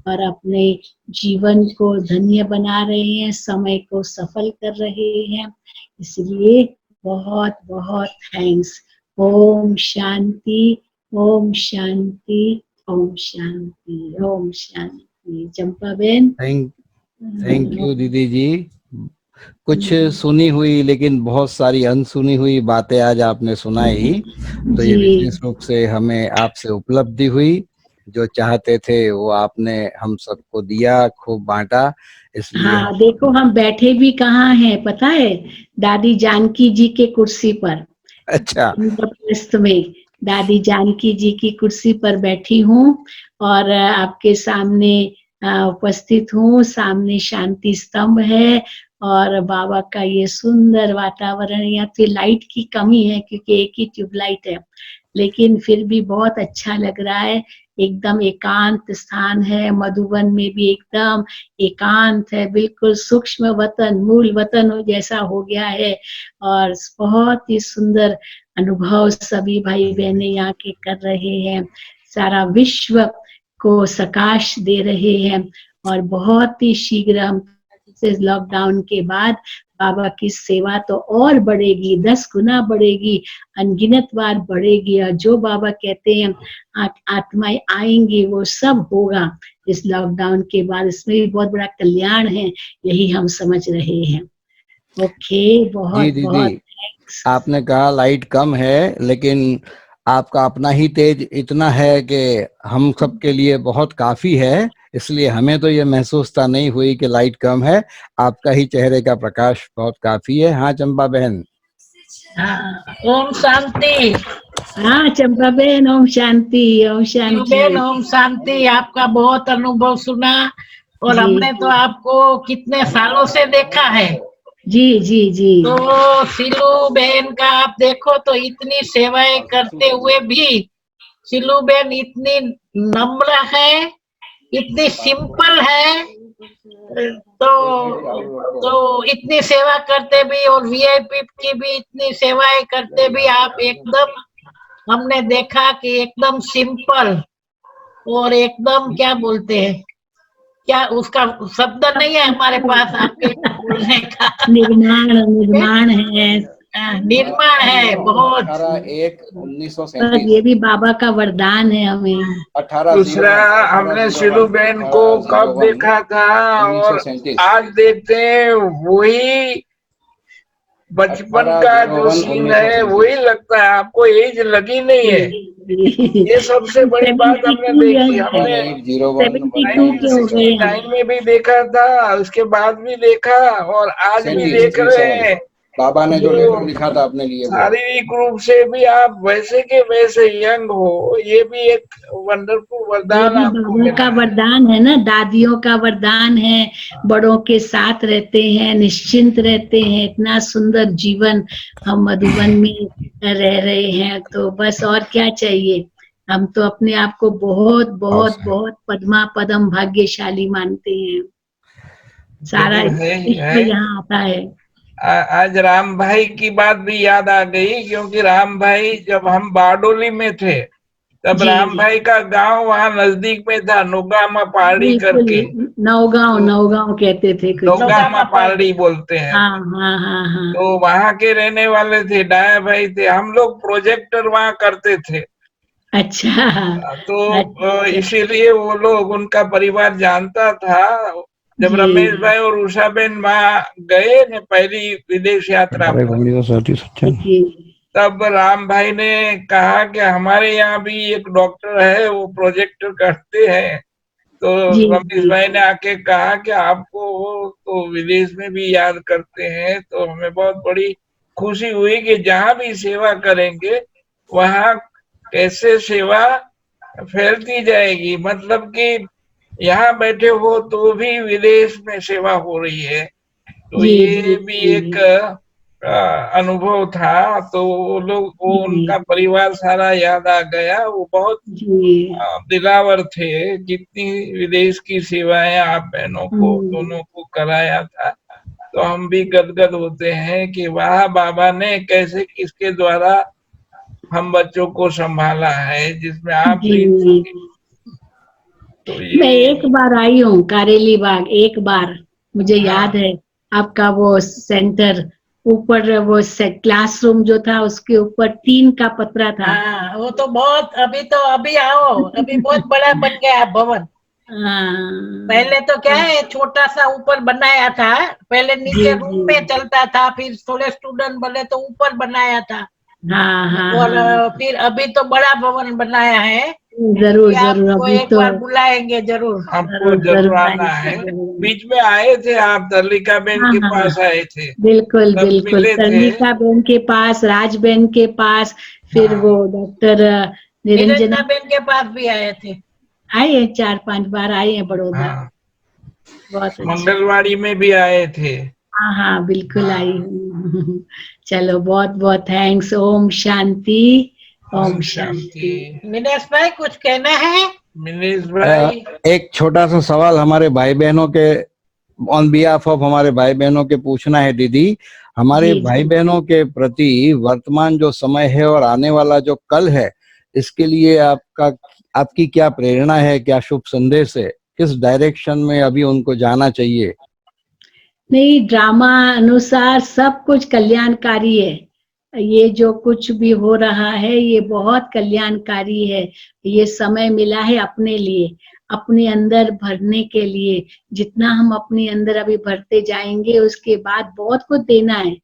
और अपने जीवन को धन्य बना रहे हैं, समय को सफल कर रहे हैं। इसलिए बहुत बहुत थैंक्स। ओम शांति, ओम शांति, ओम शांति, ओम शांति। चंपा बहन। थैंक यू दीदी जी। कुछ सुनी हुई लेकिन बहुत सारी अनसुनी हुई बातें आज आपने सुनाई, तो ये विशेष रूप से हमें आपसे उपलब्धि हुई। जो चाहते थे वो आपने हम सबको दिया, खूब बांटा, इसलिए हाँ, देखो हम बैठे भी कहाँ हैं पता है, दादी जानकी जी के कुर्सी पर। अच्छा, इंद्रप्रस्थ में दादी जानकी जी की कुर्सी पर बैठी हूँ और आपके सामने उपस्थित हूँ। सामने शांति स्तंभ है और बाबा का ये सुंदर वातावरण। यहाँ तो लाइट की कमी है क्योंकि एक ही ट्यूबलाइट है, लेकिन फिर भी बहुत अच्छा लग रहा है। एकदम एकांत स्थान है, मधुबन में भी एकदम एकांत है, बिल्कुल सूक्ष्म वतन, मूल वतन जैसा हो गया है। और बहुत ही सुंदर अनुभव सभी भाई बहने यहाँ के कर रहे हैं, सारा विश्व को सकाश दे रहे हैं। और बहुत ही शीघ्र हम लॉकडाउन के बाद बाबा की सेवा तो और बढ़ेगी, 10 गुना बढ़ेगी, अनगिनत बार बढ़ेगी। और जो बाबा कहते हैं आत्माएं आएंगी, वो सब होगा इस लॉकडाउन के बाद। इसमें भी बहुत बड़ा कल्याण है, यही हम समझ रहे हैं। ओके, बहुत जी बहुत दीदी, आपने कहा लाइट कम है, लेकिन आपका अपना ही तेज इतना है कि हम सब के लिए बहुत काफी है। इसलिए हमें तो ये महसूसता नहीं हुई कि लाइट कम है, आपका ही चेहरे का प्रकाश बहुत काफी है। हाँ चंपा बहन। हाँ, ओम शांति। हाँ चंपा बहन, ओम शांति, ओम शांति। बहन ओम शांति। आपका बहुत अनुभव सुना और जी, हमने तो आपको कितने सालों से देखा है। जी जी जी। तो सिलू बहन का आप देखो तो इतनी सेवाएं करते हुए भी सिलू बहन इतनी नम्र है, इतनी सिंपल है। तो इतनी सेवा करते भी और वीआईपी की भी इतनी सेवाएं करते भी आप एकदम, हमने देखा कि एकदम सिंपल और एकदम क्या बोलते हैं, क्या उसका शब्द नहीं है हमारे पास आपके बोलने का। निर्माण है। निर्माण है बहुत। 18/1/1937। ये भी बाबा का वरदान है हमें। 18 दूसरा, हमने सिलू बहन को कब देखा था और आज देखते हैं, वही बचपन का जो सीन है वही लगता है। आपको एज लगी नहीं है, ये सबसे बड़ी बात हमने देखी। हमने 72 के हो गए हम। 1969 में भी देखा था, उसके बाद भी देखा और आज भी देख रहे हैं। बाबा ने जो लेटर लिखा था अपने लिए, शारीरिक रूप से भी आप वैसे के वैसे यंग हो, ये भी एक वंडरफुल वरदान आपको बाबा का वरदान है ना, दादियों का वरदान है। बड़ों के साथ रहते हैं, निश्चिंत रहते हैं, इतना सुंदर जीवन हम मधुबन में रह रहे हैं। तो बस और क्या चाहिए। हम तो अपने आप को बहुत बहुत बहुत पद्मा पदम भाग्यशाली मानते हैं। सारा जरूर है। यहाँ आता है। आज राम भाई की बात भी याद आ गई, क्योंकि राम भाई जब हम बारडोली में थे तब जी राम भाई का गांव वहाँ नजदीक में था, नोगामा पहाड़ी बिल्कुल। करके। नौगांव तो नौगांव कहते थे कुछ। नोगामा पहाड़ी बोलते हैं। हाँ हाँ हाँ हाँ। तो वहाँ के रहने वाले थे, डाया भाई थे, हम लोग प्रोजेक्टर वहाँ करते थे। अच्छा तो अच्छा। इसीलिए वो लोग, उनका परिवार जानता था। जब जी रमेश भाई और उषा बेन वहाँ गए ने पहली विदेश यात्रा पर, जी तब राम भाई ने कहा कि हमारे यहाँ भी एक डॉक्टर है, वो प्रोजेक्टर करते हैं। तो जी रमेश जी भाई ने आके कहा कि आपको वो तो विदेश में भी याद करते हैं। तो हमें बहुत बड़ी खुशी हुई कि जहाँ भी सेवा करेंगे वहाँ कैसे सेवा फैलती जाएगी, मतलब कि यहाँ बैठे हो तो भी विदेश में सेवा हो रही है। तो जी ये जी भी एक जी अनुभव था। तो वो लोग, वो जी उनका परिवार सारा याद आ गया। वो बहुत जी। दिलावर थे, जितनी विदेश की सेवाएं आप बहनों को दोनों को कराया था। तो हम भी गदगद होते हैं कि वाह, बाबा ने कैसे किसके द्वारा हम बच्चों को संभाला है, जिसमें आप जी भी थे। तो मैं ये एक बार आई हूँ कारेली बाग, एक बार मुझे याद हाँ है। आपका वो सेंटर ऊपर, वो क्लासरूम जो था उसके ऊपर टीन का पतरा था। हाँ, वो तो बहुत, अभी आओ, अभी बहुत बड़ा बन गया है भवन। हाँ पहले तो क्या है, छोटा सा ऊपर बनाया था, पहले जी नीचे जी रूम में चलता था, फिर थोड़े स्टूडेंट बने तो ऊपर बनाया था। हाँ हाँ और हाँ। फिर अभी तो बड़ा भवन बनाया है। जरूर कि जरूर, आपको अभी एक तो बार बुलाएंगे जरूर। आपको जरूर जरूर जरूर आना आएंगे, है। जरूर। बीच में आए थे आप, दलिका बेन हाँ के हाँ हाँ पास आए थे, बिल्कुल तब बिल्कुल, मिले थे। कर्णिका बेन के पास, राज बेन के पास, फिर वो हाँ डॉक्टर निरंजना निरंजना बेन के पास भी आए थे। आए हैं, 4-5 बार आए हैं बड़ौदा। हाँ, बहुत अच्छा। मंगलवाड़ी में भी आए थे। हाँ हाँ बिल्कुल आई हाँ, हूँ। चलो बहुत बहुत थैंक्स। ओम शांति। ओम ओम शांति। शांति। मिनेश भाई कुछ कहना है? मिनेश भाई, एक छोटा सा सवाल हमारे भाई बहनों के ऑन बिहाफ ऑफ हमारे भाई बहनों के पूछना है दीदी। हमारे जी भाई जी। बहनों के प्रति वर्तमान जो समय है और आने वाला जो कल है, इसके लिए आपकी क्या प्रेरणा है, क्या शुभ संदेश है, किस डायरेक्शन में अभी उनको जाना चाहिए? नहीं, ड्रामा अनुसार सब कुछ कल्याणकारी है। ये जो कुछ भी हो रहा है ये बहुत कल्याणकारी है। ये समय मिला है अपने लिए, अपने अंदर भरने के लिए। जितना हम अपने अंदर अभी भरते जाएंगे उसके बाद बहुत कुछ देना है।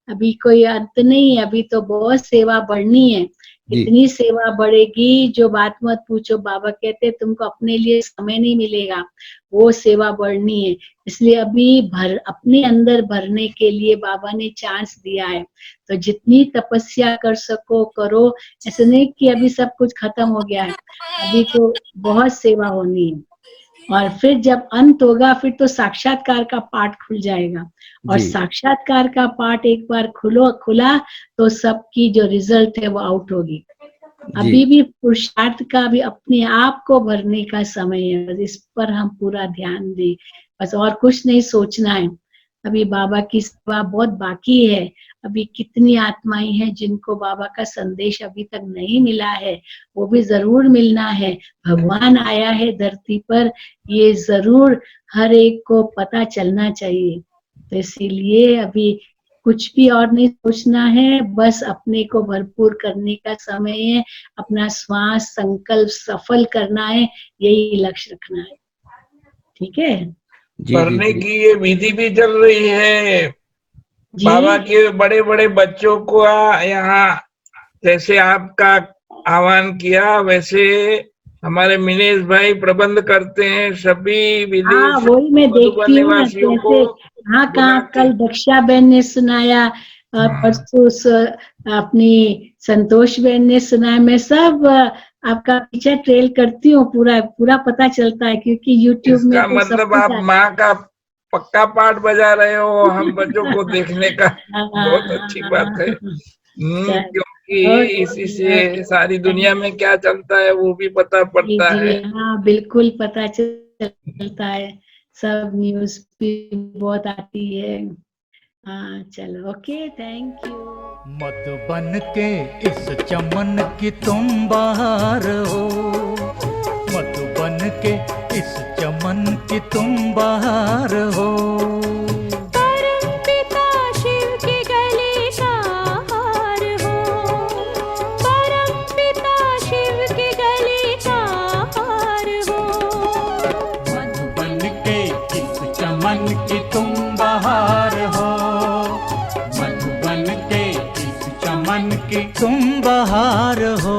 अभी कोई अंत नहीं है, अभी तो बहुत सेवा बढ़नी है। जी इतनी सेवा बढ़ेगी जो बात मत पूछो। बाबा कहते तुमको अपने लिए समय नहीं मिलेगा, वो सेवा बढ़नी है। इसलिए अभी अपने अंदर भरने के लिए बाबा ने चांस दिया है। तो जितनी तपस्या कर सको करो। ऐसे नहीं कि अभी सब कुछ खत्म हो गया है, अभी तो बहुत सेवा होनी है। और फिर जब अंत होगा फिर तो साक्षात्कार का पाठ खुल जाएगा। और जी साक्षात्कार का पाठ एक बार खुला तो सबकी जो रिजल्ट है वो आउट होगी। जी अभी भी पुरुषार्थ का भी अपने आप को भरने का समय है, बस इस पर हम पूरा ध्यान दें। बस और कुछ नहीं सोचना है। अभी बाबा की सेवा बहुत बाकी है। अभी कितनी आत्माएं हैं जिनको बाबा का संदेश अभी तक नहीं मिला है, वो भी जरूर मिलना है। भगवान आया है धरती पर, ये जरूर हर एक को पता चलना चाहिए। तो इसीलिए अभी कुछ भी और नहीं सोचना है, बस अपने को भरपूर करने का समय है। अपना श्वास संकल्प सफल करना है, यही लक्ष्य रखना है। ठीक है जी जी पढ़ने जी की ये विधि भी चल रही है। बाबा जी। के बड़े बड़े बच्चों को यहाँ, जैसे आपका आह्वान किया वैसे हमारे मिनेश भाई प्रबंध करते हैं, सभी हाँ विदेश वही मैं मधुबन देखती हूँ ना निवासियों को कैसे। हाँ बुला कहाँ के। कल दक्षा बहन ने सुनाया, और हाँ, परसों अपनी संतोष बहन ने सुनाया। मैं सब आपका पीछे ट्रेल करती हूँ, पूरा पूरा पता चलता है क्योंकि यूट्यूब में इसका तो सब मतलब कुछ आप आता माँ का पक्का पाठ बजा रहे हो हम बच्चों को देखने का। है। बहुत अच्छी बात है। क्योंकि इसी ओके से सारी दुनिया में क्या चलता है वो भी पता जी पड़ता जी है। हाँ बिल्कुल पता चलता है। सब न्यूज भी बहुत आती है। हाँ चलो, ओके, थैंक यू। मधुबन के इस चमन की तुम बहार हो, मधुबन के इस चमन की तुम बहार हो। परम पिता शिव की गली का हार हो, परम पिता शिव की गली का हार हो। मधुबन के इस चमन की तुम बहार हो, मधुबन के इस चमन की तुम बहार हो।